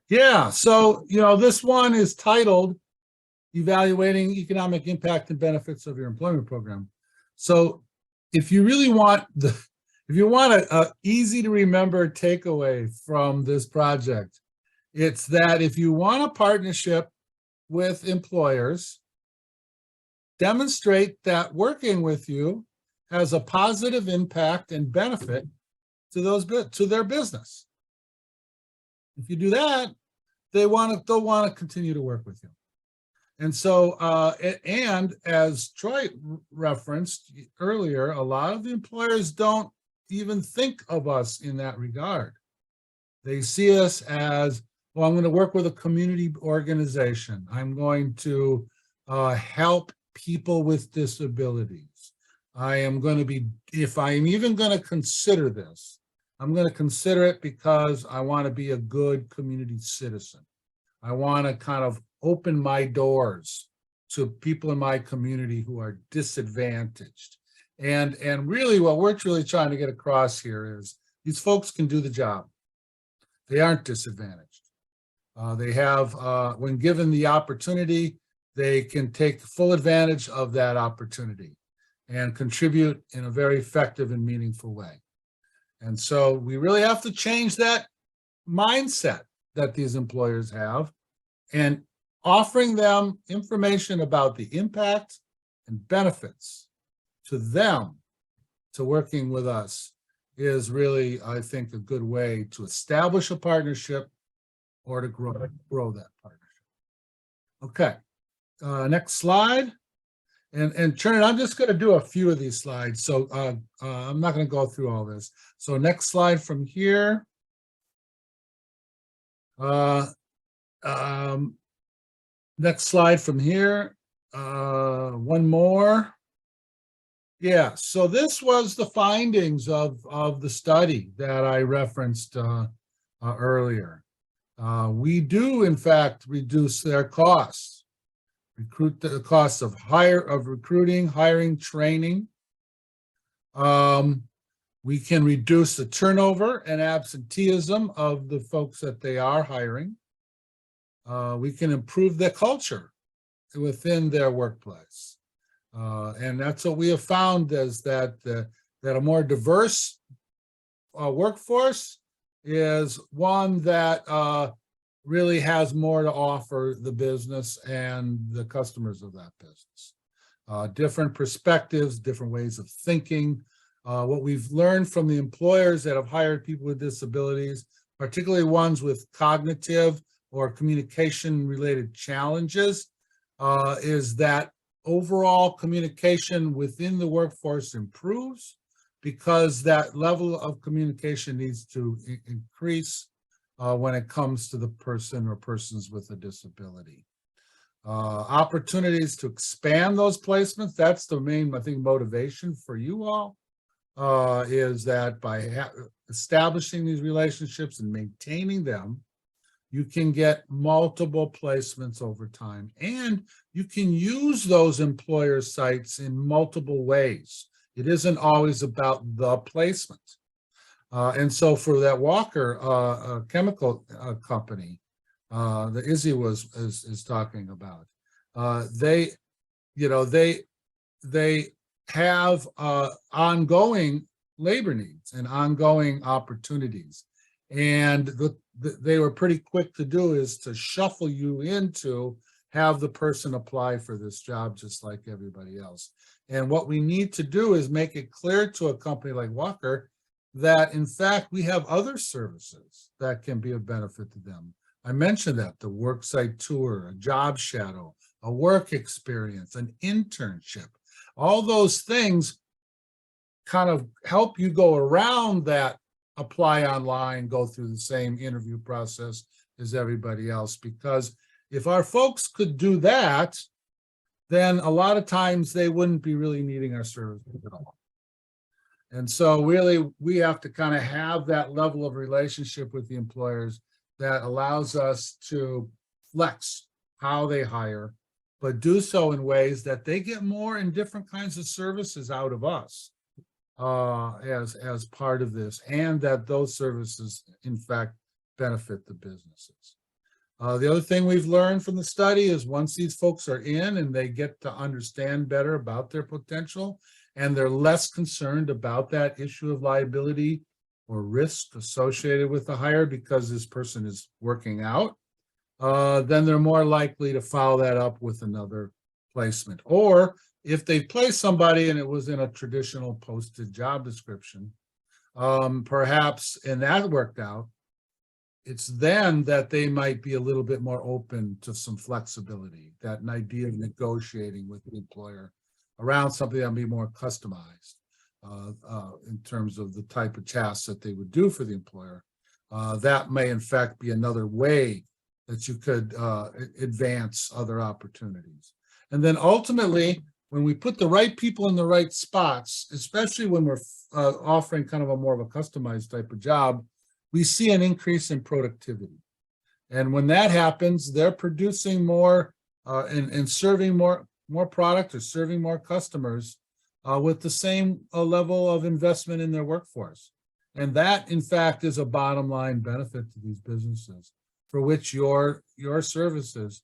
Yeah, so, this one is titled Evaluating Economic Impact and Benefits of Your Employment Program. So if you really want if you want a easy to remember takeaway from this project, it's that if you want a partnership with employers, demonstrate that working with you has a positive impact and benefit to their business. If you do that, they'll want to continue to work with you. And so, and as Troy referenced earlier, a lot of the employers don't even think of us in that regard. They see us as, well, I'm going to work with a community organization. I'm going to help people with disabilities. I am going to be, if I'm even going to consider this, I'm going to consider it because I want to be a good community citizen. I want to kind of open my doors to people in my community who are disadvantaged. And really what we're truly trying to get across here is these folks can do the job. They aren't disadvantaged. They have, when given the opportunity, they can take full advantage of that opportunity and contribute in a very effective and meaningful way. And so we really have to change that mindset that these employers have, and offering them information about the impact and benefits to them to working with us is really, I think, a good way to establish a partnership or to grow that partnership. Okay, next slide. And Chernan, I'm just going to do a few of these slides, so I'm not going to go through all this. So next slide from here. Next slide from here. One more. Yeah, so this was the findings of the study that I referenced earlier. We do, in fact, reduce their costs. The costs of recruiting, hiring, training. We can reduce the turnover and absenteeism of the folks that they are hiring. We can improve their culture within their workplace. And that's what we have found, is that a more diverse workforce is one that really has more to offer the business and the customers of that business. Different perspectives, different ways of thinking. What we've learned from the employers that have hired people with disabilities, particularly ones with cognitive or communication-related challenges, is that overall communication within the workforce improves, because that level of communication needs to increase when it comes to the person or persons with a disability. Opportunities to expand those placements, that's the main, I think, motivation for you all, is that by establishing these relationships and maintaining them, you can get multiple placements over time, and you can use those employer sites in multiple ways. It isn't always about the placement. And so for that Walker chemical company that Izzy is talking about, they have ongoing labor needs and ongoing opportunities. And they were pretty quick to do is to shuffle you into have the person apply for this job just like everybody else. And what we need to do is make it clear to a company like Walker that, in fact, we have other services that can be of benefit to them. I mentioned that, the worksite tour, a job shadow, a work experience, an internship. All those things kind of help you go around that apply online, go through the same interview process as everybody else. Because if our folks could do that, then a lot of times they wouldn't be really needing our services at all. And so really, we have to kind of have that level of relationship with the employers that allows us to flex how they hire, but do so in ways that they get more and different kinds of services out of us as part of this, and that those services, in fact, benefit the businesses. The other thing we've learned from the study is once these folks are in and they get to understand better about their potential, and they're less concerned about that issue of liability or risk associated with the hire because this person is working out, then they're more likely to follow that up with another placement. Or if they place somebody and it was in a traditional posted job description, perhaps, and that worked out, it's then that they might be a little bit more open to some flexibility, that an idea of negotiating with the employer around something that will be more customized in terms of the type of tasks that they would do for the employer. That may in fact be another way that you could advance other opportunities. And then ultimately, when we put the right people in the right spots, especially when we're offering kind of a more of a customized type of job, we see an increase in productivity. And when that happens, they're producing more and serving more product or serving more customers with the same level of investment in their workforce. And that, in fact, is a bottom line benefit to these businesses for which your services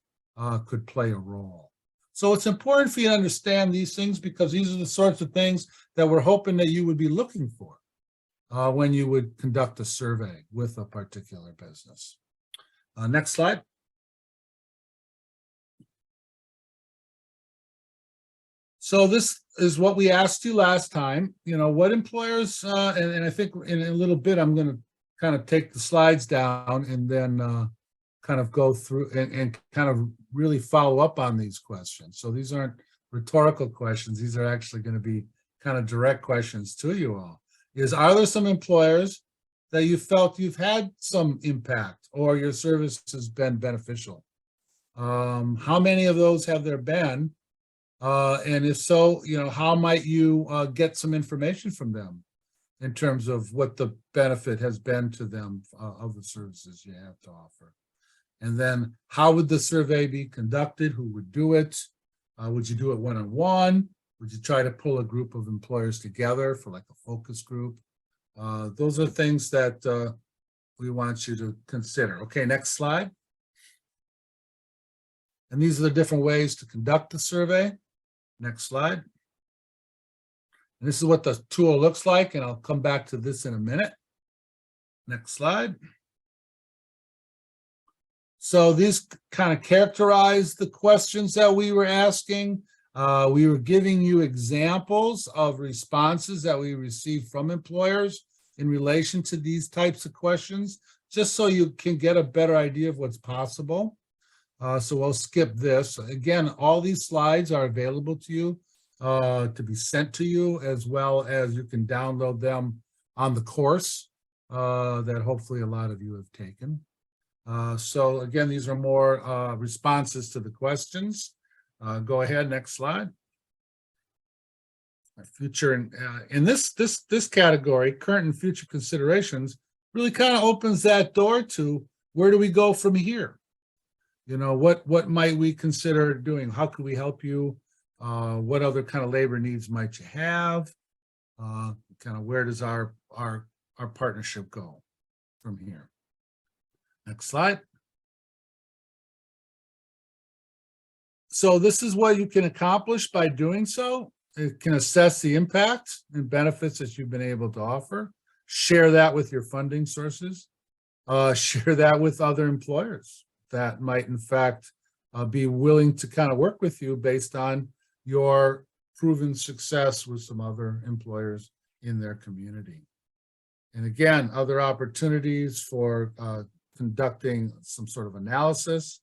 could play a role. So it's important for you to understand these things because these are the sorts of things that we're hoping that you would be looking for when you would conduct a survey with a particular business. Next slide. So this is what we asked you last time. You know, what employers, and I think in a little bit, I'm going to kind of take the slides down and then kind of go through and kind of really follow up on these questions. So these aren't rhetorical questions. These are actually going to be kind of direct questions to you all. Are there some employers that you felt you've had some impact or your service has been beneficial? How many of those have there been? And if so, you know, how might you get some information from them in terms of what the benefit has been to them of the services you have to offer? And then how would the survey be conducted? Who would do it? Would you do it one-on-one? Would you try to pull a group of employers together for like a focus group? Those are things that we want you to consider. Okay, next slide. And these are the different ways to conduct the survey. Next slide. And this is what the tool looks like, and I'll come back to this in a minute. Next slide. So these kind of characterize the questions that we were asking. We were giving you examples of responses that we received from employers in relation to these types of questions, just so you can get a better idea of what's possible. So we'll skip this. Again, all these slides are available to you to be sent to you, as well as you can download them on the course that hopefully a lot of you have taken. So again, these are more responses to the questions. Go ahead, next slide. Future in this category, current and future considerations, really kind of opens that door to where do we go from here? You know, what might we consider doing? How could we help you? What other kind of labor needs might you have? Kind of where does our partnership go from here? Next slide. So this is what you can accomplish by doing so. It can assess the impact and benefits that you've been able to offer. Share that with your funding sources. Share that with other employers that might in fact be willing to kind of work with you based on your proven success with some other employers in their community. And again, other opportunities for conducting some sort of analysis,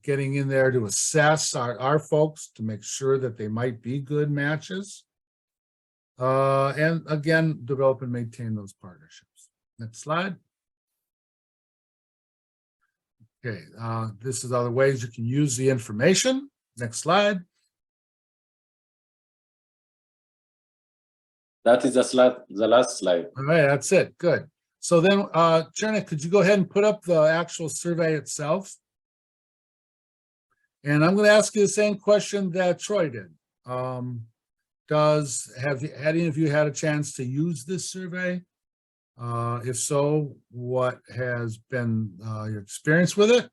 getting in there to assess our folks to make sure that they might be good matches. And again, develop and maintain those partnerships. Next slide. Okay, this is other ways you can use the information. Next slide. That is the last slide. All right, that's it. Good. So then, Janet, could you go ahead and put up the actual survey itself? And I'm going to ask you the same question that Troy did. Have any of you had a chance to use this survey? If so, what has been your experience with it?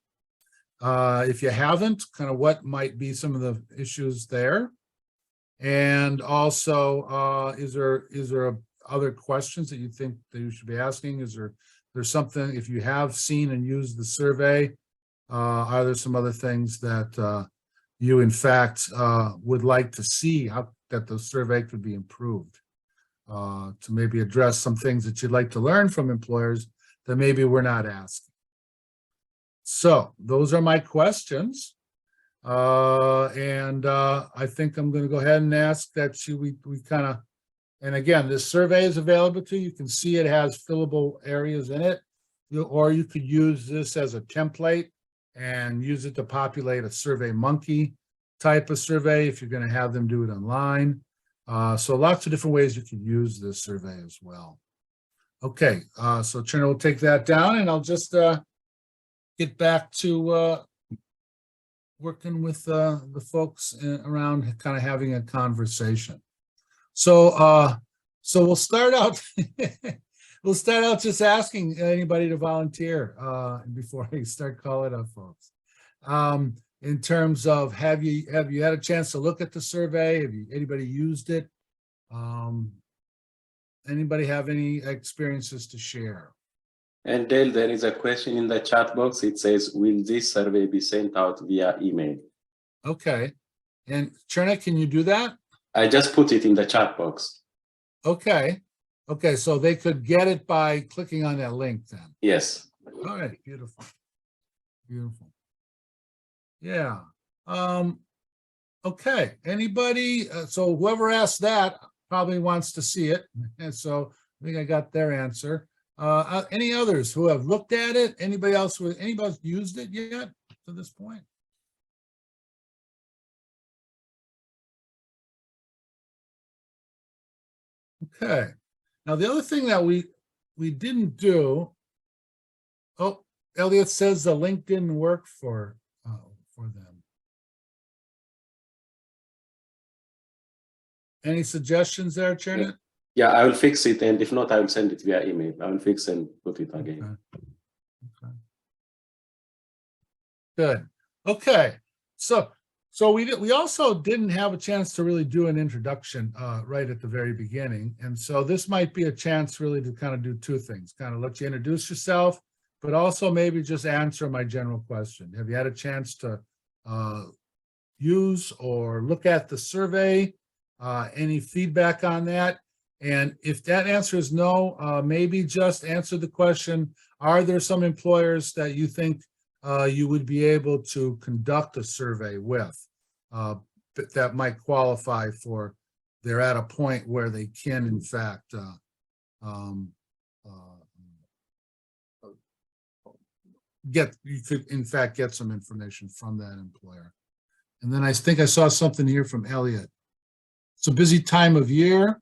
If you haven't, kind of what might be some of the issues there? And also, is there other questions that you think that you should be asking? There's something, if you have seen and used the survey, are there some other things that you in fact would like to see how that the survey could be improved? To maybe address some things that you'd like to learn from employers that maybe we're not asking. So those are my questions. I think I'm going to go ahead and ask that we kind of, and again, this survey is available to you. You can see it has fillable areas in it, or you could use this as a template and use it to populate a Survey Monkey type of survey if you're going to have them do it online. So lots of different ways you can use this survey as well. Okay, so Trina will take that down, and I'll just get back to working with the folks around kind of having a conversation. So we'll start out we'll start out just asking anybody to volunteer before I start calling up folks. In terms of, have you had a chance to look at the survey? Anybody used it? Anybody have any experiences to share? And Dale, there is a question in the chat box. It says, will this survey be sent out via email? Okay. And Trina, can you do that? I just put it in the chat box. Okay. Okay, so they could get it by clicking on that link then. Yes. All right, beautiful. Beautiful. Yeah. Okay, anybody, so whoever asked that probably wants to see it. And so I think I got their answer. Any others who have looked at it? Anybody else used it yet to this point? Okay. Now the other thing that we didn't do. Oh, Elliot says the link didn't work for them. Any suggestions there, Chairman? Yeah, I will fix it, and if not, I will send it via email. I will fix and put it again. Okay. Good. Okay. So we also didn't have a chance to really do an introduction right at the very beginning, and so this might be a chance really to kind of do two things: kind of let you introduce yourself, but also maybe just answer my general question. Have you had a chance to use or look at the survey? Any feedback on that? And if that answer is no, maybe just answer the question, are there some employers that you think you would be able to conduct a survey with that might qualify for, they're at a point where they can in fact you could in fact get some information from that employer. And then I think I saw something here from Elliot. It's a busy time of year.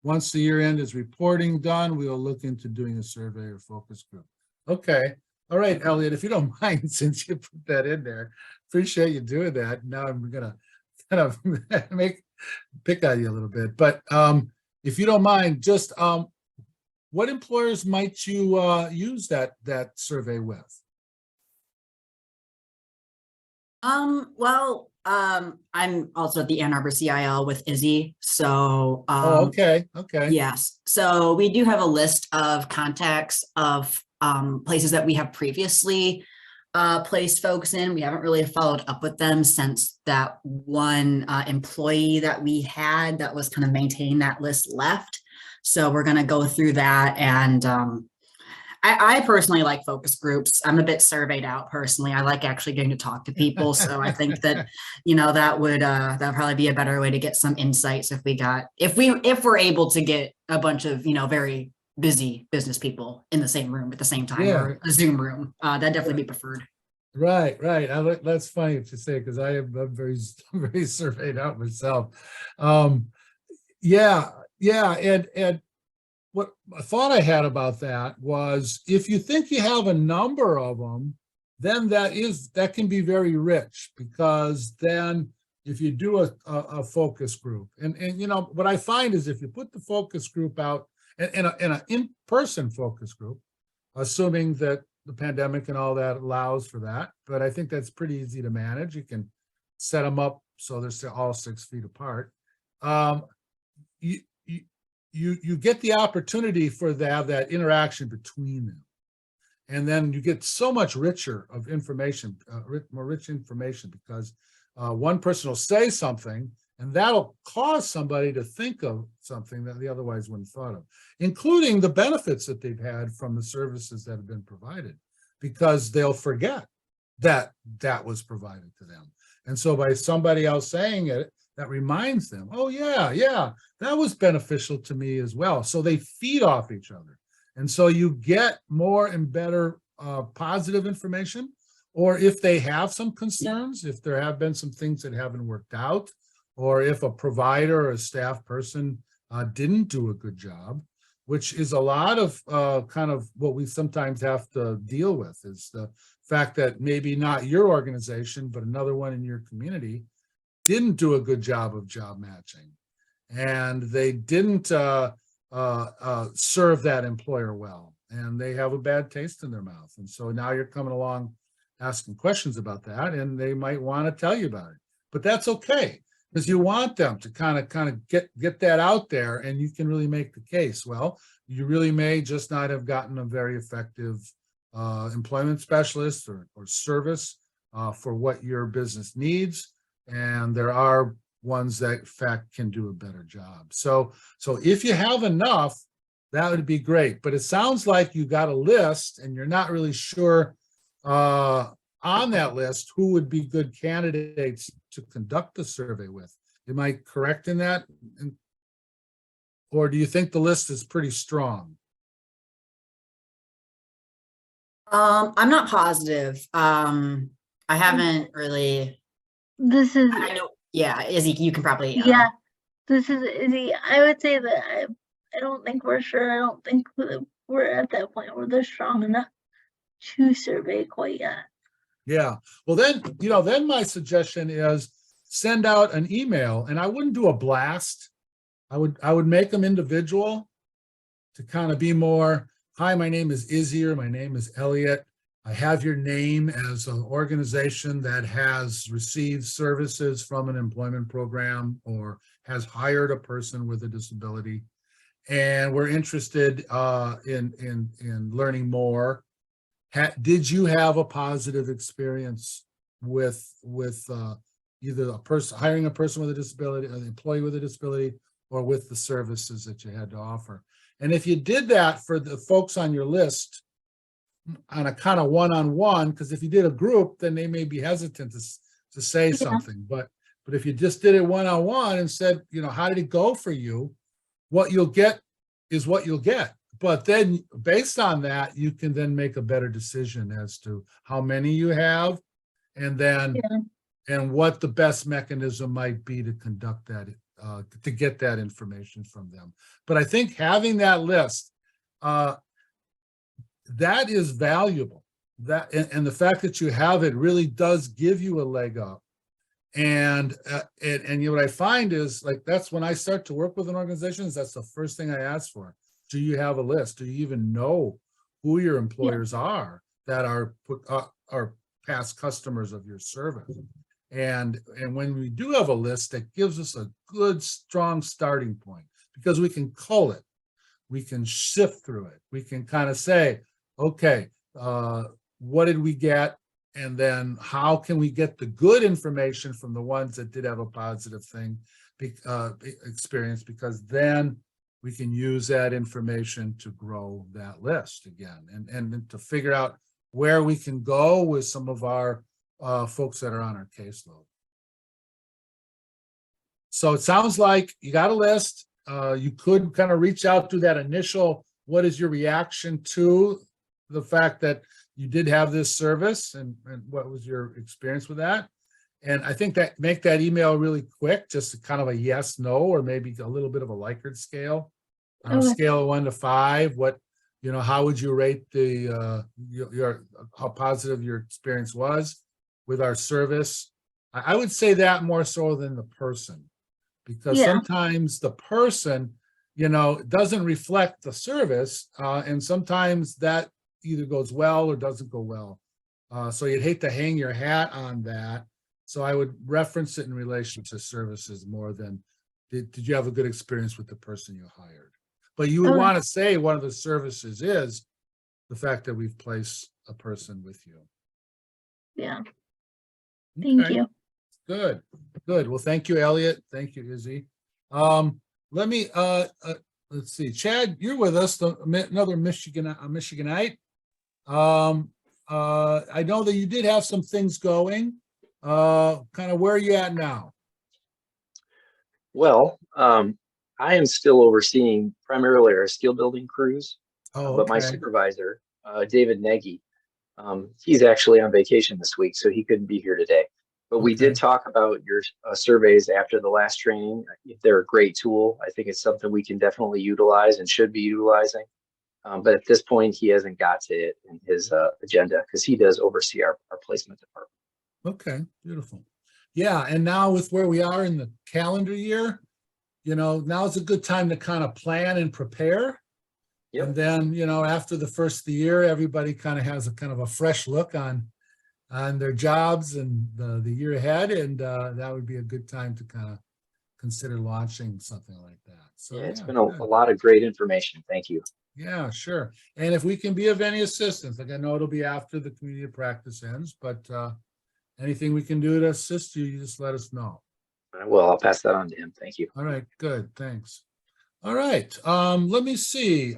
Once the year end is reporting done, we will look into doing a survey or focus group. Okay. All right, Elliot, if you don't mind, since you put that in there, appreciate you doing that. Now I'm gonna kind of pick on you a little bit, but if you don't mind, just what employers might you use that survey with? I'm also at the Ann Arbor CIL with Izzy. So, Oh, okay. yes. So we do have a list of contacts of places that we have previously placed folks in. We haven't really followed up with them since that one employee that we had that was kind of maintaining that list left. So we're going to go through that, and I personally like focus groups. I'm a bit surveyed out personally. I like actually getting to talk to people. So I think that, that would probably be a better way to get some insights if we're able to get a bunch of, very busy business people in the same room at the same time, or a Zoom room. That'd definitely be preferred. Right. That's funny to say, because I'm very surveyed out myself. Yeah. And what I thought I had about that was, if you think you have a number of them, then that can be very rich, because then if you do a focus group, and what I find is, if you put the focus group out in an in-person focus group, assuming that the pandemic and all that allows for that. But I think that's pretty easy to manage. You can set them up so they're all 6 feet apart. You get the opportunity for to have that interaction between them. And then you get so much richer of information, more rich information, because one person will say something and that'll cause somebody to think of something that they otherwise wouldn't have thought of, including the benefits that they've had from the services that have been provided, because they'll forget that that was provided to them. And so by somebody else saying it, that reminds them, oh yeah, that was beneficial to me as well. So they feed off each other. And so you get more and better positive information, or if they have some concerns, if there have been some things that haven't worked out, or if a provider or a staff person didn't do a good job, which is a lot of kind of what we sometimes have to deal with, is the fact that maybe not your organization, but another one in your community didn't do a good job of job matching. And they didn't serve that employer well, and they have a bad taste in their mouth. And so now you're coming along asking questions about that, and they might want to tell you about it. But that's okay, because you want them to kind of get that out there, and you can really make the case. Well, you really may just not have gotten a very effective employment specialist or service for what your business needs. And there are ones that in fact can do a better job. So if you have enough, that would be great. But it sounds like you got a list and you're not really sure on that list who would be good candidates to conduct the survey with. Am I correct in that? Or do you think the list is pretty strong? I'm not positive. I haven't really, This is, I know, yeah, Izzy, you can probably. yeah, this is Izzy. I would say that I don't think we're sure. I don't think that we're at that point where they're strong enough to survey quite yet. Yeah, well then, then my suggestion is send out an email, and I wouldn't do a blast. I would make them individual to kind of be more, hi, my name is Izzy, or my name is Elliot. I have your name as an organization that has received services from an employment program or has hired a person with a disability. And we're interested in learning more. Did you have a positive experience with either a person hiring a person with a disability, an employee with a disability, or with the services that you had to offer? And if you did that for the folks on your list on a kind of one-on-one, because if you did a group, then they may be hesitant to say something. But if you just did it one-on-one and said, how did it go for you? What you'll get is what you'll get. But then based on that, you can then make a better decision as to how many you have, and then and what the best mechanism might be to conduct that, to get that information from them. But I think having that list, that is valuable. That and the fact that you have it really does give you a leg up. And what I find is, like, that's when I start to work with an organization, that's the first thing I ask for. Do you have a list? Do you even know who your employers are that are past customers of your service? And when we do have a list, that gives us a good, strong starting point, because we can cull it. We can sift through it. We can kind of say, okay, what did we get? And then how can we get the good information from the ones that did have a positive thing experience? Because then we can use that information to grow that list again, and to figure out where we can go with some of our folks that are on our caseload. So it sounds like you got a list. You could kind of reach out to that initial, what is your reaction to the fact that you did have this service, and what was your experience with that? And I think that make that email really quick, just kind of a yes, no, or maybe a little bit of a Likert scale. On a scale of 1 to 5, how would you rate the how positive your experience was with our service? I would say that more so than the person, because sometimes the person doesn't reflect the service. And sometimes that either goes well or doesn't go well. So you'd hate to hang your hat on that. So I would reference it in relation to services more than, did you have a good experience with the person you hired? But you would Okay. want to say one of the services is the fact that we've placed a person with you. Yeah, thank Okay. you. Good, good. Well, thank you, Elliot. Thank you, Izzy. Let me, let's see, Chad, you're with us, another Michiganite. I know that you did have some things going. Kind of where are you at now? Well, I am still overseeing primarily our steel building crews, Oh, but my okay. supervisor, David Nagy, he's actually on vacation this week, so he couldn't be here today. But we Okay. did talk about your surveys after the last training. They're a great tool. I think it's something we can definitely utilize and should be utilizing. But at this point, he hasn't got to it in his agenda because he does oversee our placement department. Okay, beautiful. Yeah, and now with where we are in the calendar year, now's a good time to kind of plan and prepare. Yep. And then, after the first of the year, everybody kind of has a kind of a fresh look on their jobs and the year ahead. And that would be a good time to kind of consider launching something like that. So Yeah, it's been good. a lot of great information. Thank you. Yeah, sure. And if we can be of any assistance, like I know it'll be after the community of practice ends, but anything we can do to assist you, you just let us know. Well, I'll pass that on to him. Thank you. All right, good, thanks. All right, let me see,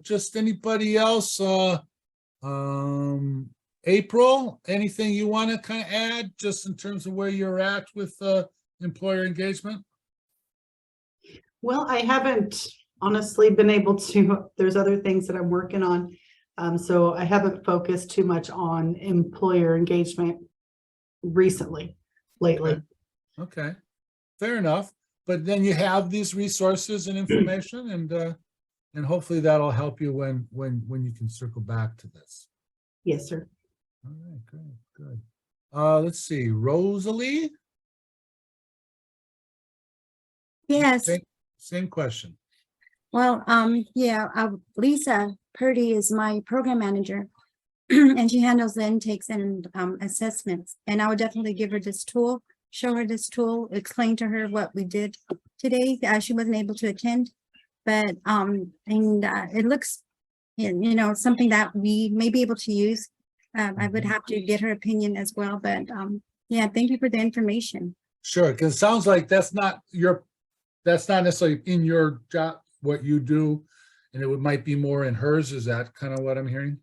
just anybody else, April, anything you want to kind of add just in terms of where you're at with employer engagement? Well, I haven't honestly been able to, there's other things that I'm working on. So I haven't focused too much on employer engagement lately. Okay, fair enough. But then you have these resources and information, and hopefully that'll help you when you can circle back to this. Yes, sir. All right, good, good. Let's see, Rosalie? Yes. Same question. Well, yeah, Lisa Purdy is my program manager and she handles the intakes and assessments. And I would definitely give her this tool, show her this tool, explain to her what we did today. She wasn't able to attend, but it looks, something that we may be able to use. I would have to get her opinion as well, but yeah, thank you for the information. Sure, because it sounds like that's not necessarily in your job, what you do, and it might be more in hers. Is that kind of what I'm hearing?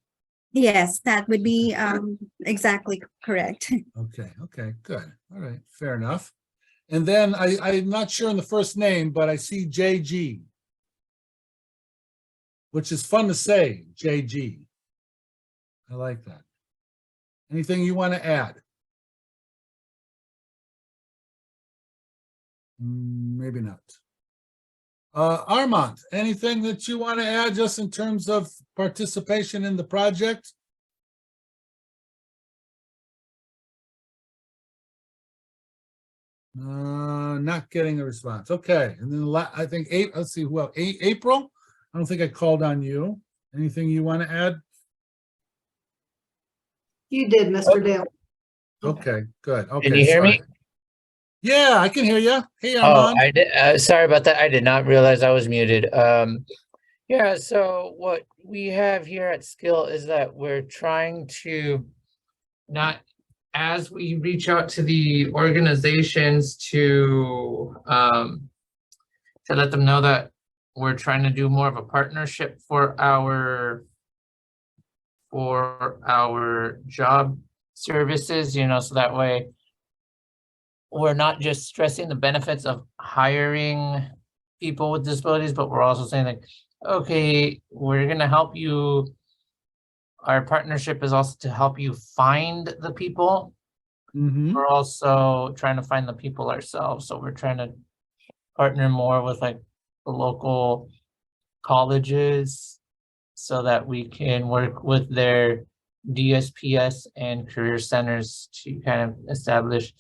Yes, that would be exactly correct. Okay, good. All right, fair enough. And then I'm not sure in the first name, but I see JG, which is fun to say, JG. I like that. Anything you want to add? Maybe not. Armand, anything that you want to add just in terms of participation in the project? Not getting a response. Okay, and then I think let's see who else. April, I don't think I called on you. Anything you want to add? You did, Mr. Dale. Okay, good. Okay, Can you hear me? sorry. Yeah, I can hear you. Hey, Oh, Armand. I did. Sorry about that. I did not realize I was muted. Yeah, so what we have here at Skill is that we're trying to not, as we reach out to the organizations to let them know that we're trying to do more of a partnership for our job services, so that way we're not just stressing the benefits of hiring people with disabilities, but we're also saying like, okay, we're going to help you. Our partnership is also to help you find the people. We're also trying to find the people ourselves. So we're trying to partner more with like the local colleges so that we can work with their DSPS and career centers to kind of establish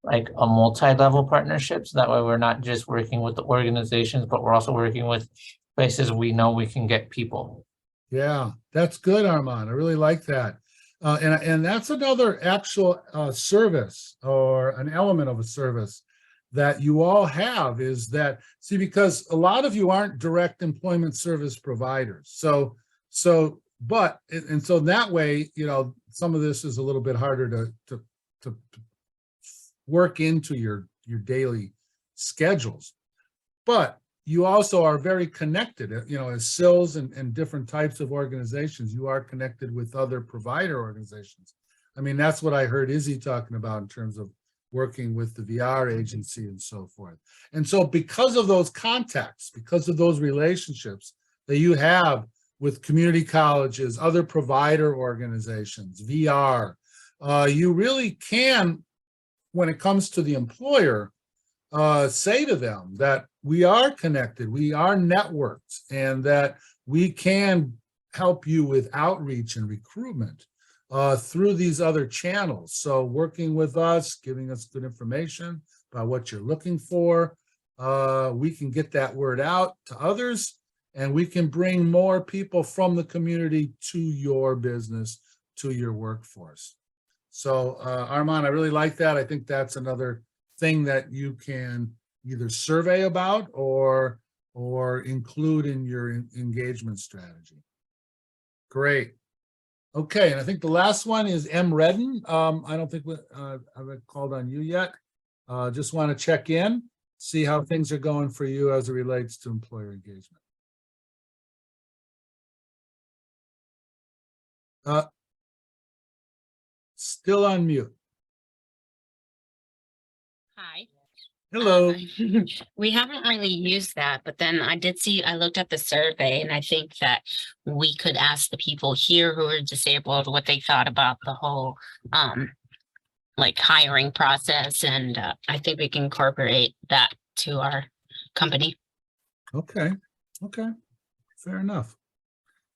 like a multi-level partnership. So that way we're not just working with the organizations, but we're also working with places we know we can get people. Yeah, that's good, Armand. I really like that. And that's another actual service or an element of a service that you all have is that, see, because a lot of you aren't direct employment service providers. So that way, you know, some of this is a little bit harder to work into your daily schedules. But you also are very connected, you know, as SILs and different types of organizations, you are connected with other provider organizations. I mean, that's what I heard Izzy talking about in terms of working with the VR agency and so forth. And so because of those contacts, because of those relationships that you have with community colleges, other provider organizations, VR, you really can, when it comes to the employer, say to them that we are connected, we are networked, and that we can help you with outreach and recruitment through these other channels. So working with us, giving us good information about what you're looking for, we can get that word out to others, and we can bring more people from the community to your business, to your workforce. So Armand, I really like that. I think that's another thing that you can either survey about or include in your engagement strategy. Great. Okay, and I think the last one is M. Redden. I don't think I've called on you yet. Just want to check in, see how things are going for you as it relates to employer engagement. Still on mute. Hi. Hello. We haven't really used that, but then I looked at the survey and I think that we could ask the people here who are disabled what they thought about the whole like hiring process. And I think we can incorporate that to our company. Okay. Okay. Fair enough.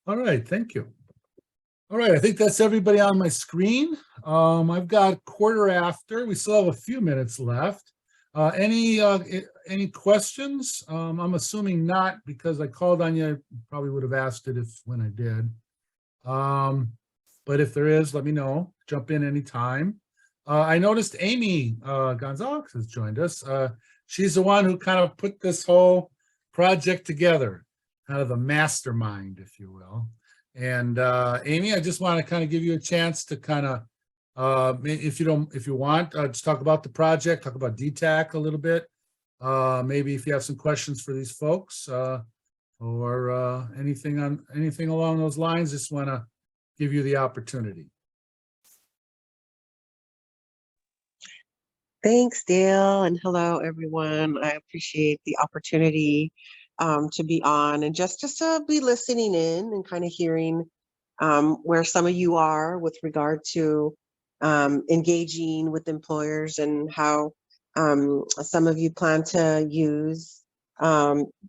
All right. Thank you. All right. I think that's everybody on my screen. I've got 1/4 after. We still have a few minutes left. Any questions? I'm assuming not, because I called on you. I probably would have asked it when I did. But if there is, let me know. Jump in anytime. I noticed Amy Gonzalez has joined us. She's the one who kind of put this whole project together, kind of the mastermind, if you will. And Amy, I just want to kind of give you a chance to kind of, if you want, just talk about the project, talk about DTAC a little bit. Maybe if you have some questions for these folks or anything along those lines, just want to give you the opportunity. Thanks, Dale, and hello, everyone. I appreciate the opportunity to be on and just to be listening in and kind of hearing where some of you are with regard to engaging with employers and how some of you plan to use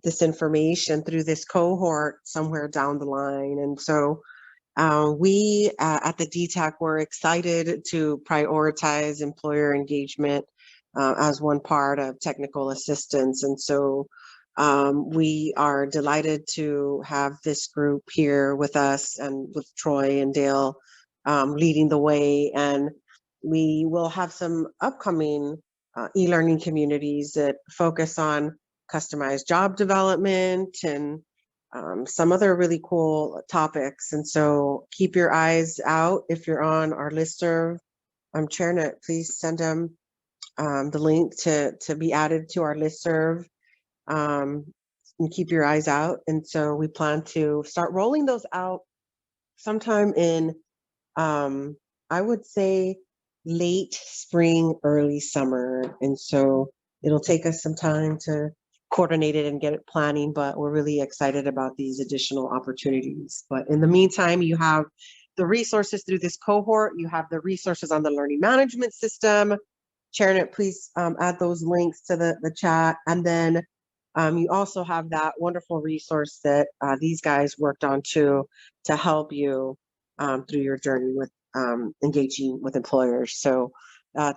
this information through this cohort somewhere down the line. And so we at the DTAC were excited to prioritize employer engagement as one part of technical assistance. And so we are delighted to have this group here with us and with Troy and Dale leading the way. And we will have some upcoming e-learning communities that focus on customized job development and some other really cool topics. And so keep your eyes out if you're on our listserv. Chairnet, please send them the link to be added to our listserv. And keep your eyes out. And so we plan to start rolling those out sometime in, I would say, late spring, early summer. And so it'll take us some time to coordinate it and get it planning, but we're really excited about these additional opportunities. But in the meantime, you have the resources through this cohort. You have the resources on the learning management system. Chairnet, please add those links to the chat. And then you also have that wonderful resource that these guys worked on to help you through your journey with engaging with employers. So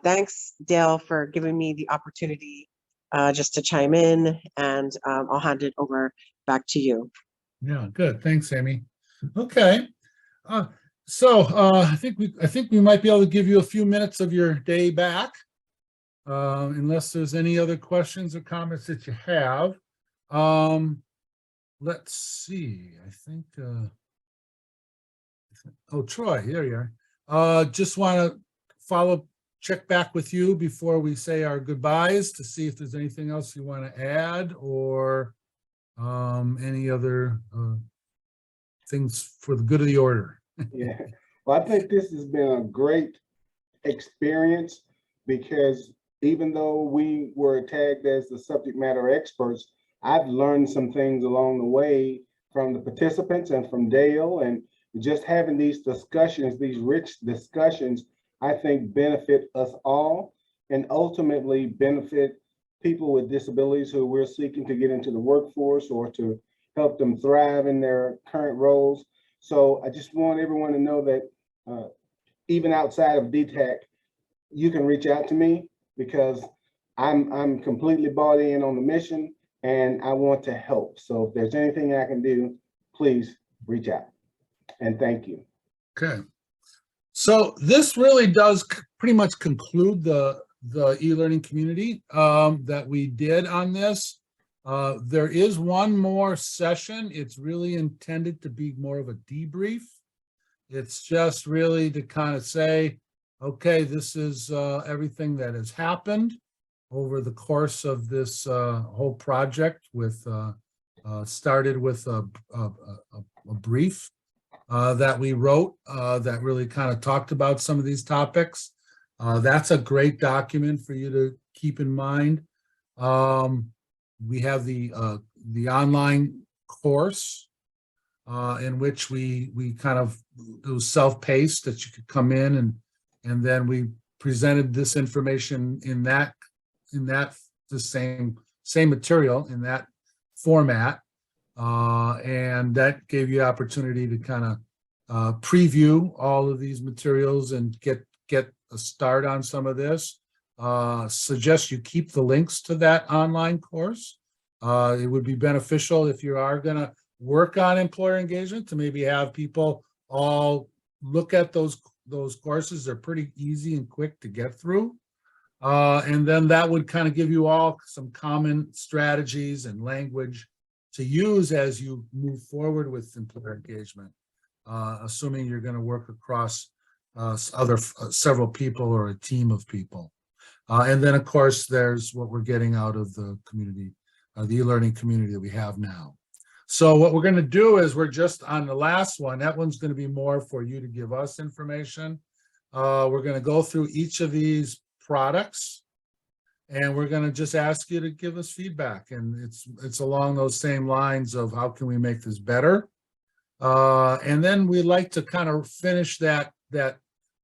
Thanks, Dale, for giving me the opportunity just to chime in, and I'll hand it over back to you. Yeah, good. Thanks, Amy. Okay. I think we might be able to give you a few minutes of your day back. Unless there's any other questions or comments that you have. Let's see, I think, oh, Troy, there you are. Just want to check back with you before we say our goodbyes to see if there's anything else you want to add, or any other things for the good of the order. Yeah, well, I think this has been a great experience, because even though we were tagged as the subject matter experts, I've learned some things along the way from the participants and from Dale, and just having these discussions, these rich discussions, I think benefit us all, and ultimately benefit people with disabilities who we're seeking to get into the workforce or to help them thrive in their current roles. So I just want everyone to know that even outside of DTAC, you can reach out to me, because I'm completely bought in on the mission and I want to help. So if there's anything I can do, please reach out. And thank you. Okay. So this really does pretty much conclude the e-learning community that we did on this. There is one more session. It's really intended to be more of a debrief. It's just really to kind of say, okay, this is everything that has happened over the course of this whole project. With started with a brief that we wrote that really kind of talked about some of these topics. That's a great document for you to keep in mind. We have the online course in which we kind of, it was self-paced that you could come in, and then we presented this information in the same material in that format, and that gave you opportunity to kind of preview all of these materials and get a start on some of this. Suggest you keep the links to that online course. It would be beneficial if you are going to work on employer engagement to maybe have people all look at those courses. They're pretty easy and quick to get through. And then that would kind of give you all some common strategies and language to use as you move forward with employer engagement, assuming you're going to work across several people or a team of people. And then, of course, there's what we're getting out of the community, the e-learning community that we have now. So what we're going to do is we're just on the last one. That one's going to be more for you to give us information. We're going to go through each of these products, and we're going to just ask you to give us feedback. And it's along those same lines of how can we make this better. And then we like to kind of finish on the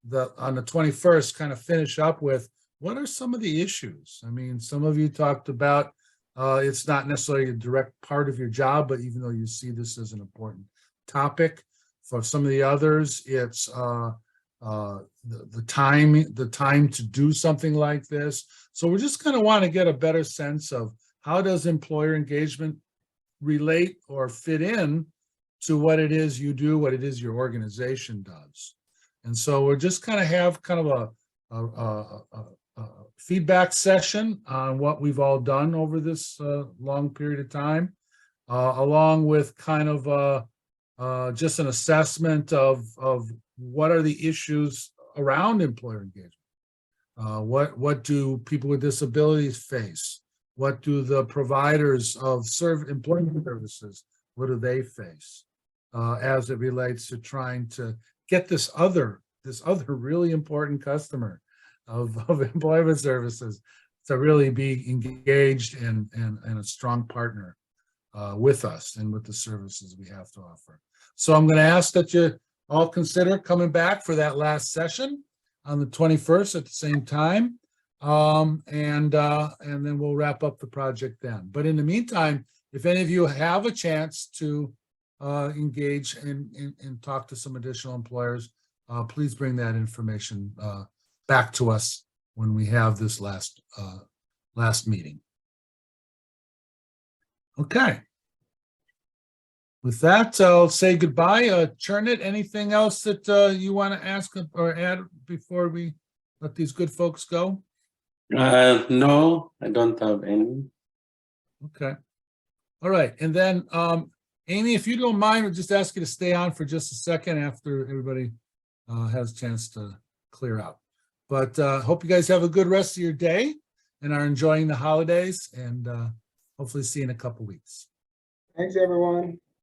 21st, kind of finish up with what are some of the issues. I mean, some of you talked about it's not necessarily a direct part of your job, but even though you see this as an important topic, for some of the others, it's the time to do something like this. So we're just going to want to get a better sense of how does employer engagement relate or fit in to what it is you do, what it is your organization does. And so we're just kind of have kind of a feedback session on what we've all done over this long period of time, along with kind of just an assessment of what are the issues around employer engagement. What do people with disabilities face? What do the providers of employment services, what do they face as it relates to trying to get this other really important customer of employment services to really be engaged and a strong partner with us and with the services we have to offer. So I'm going to ask that you all consider coming back for that last session on the 21st at the same time. And then we'll wrap up the project then. But in the meantime, if any of you have a chance to engage and talk to some additional employers, please bring that information back to us when we have this last meeting. Okay. With that, I'll say goodbye. Chernit, anything else that you want to ask or add before we let these good folks go? No, I don't have any. Okay. All right. And then, Amy, if you don't mind, we'll just ask you to stay on for just a second after everybody has a chance to clear out. But hope you guys have a good rest of your day and are enjoying the holidays, and hopefully see you in a couple weeks. Thanks, everyone.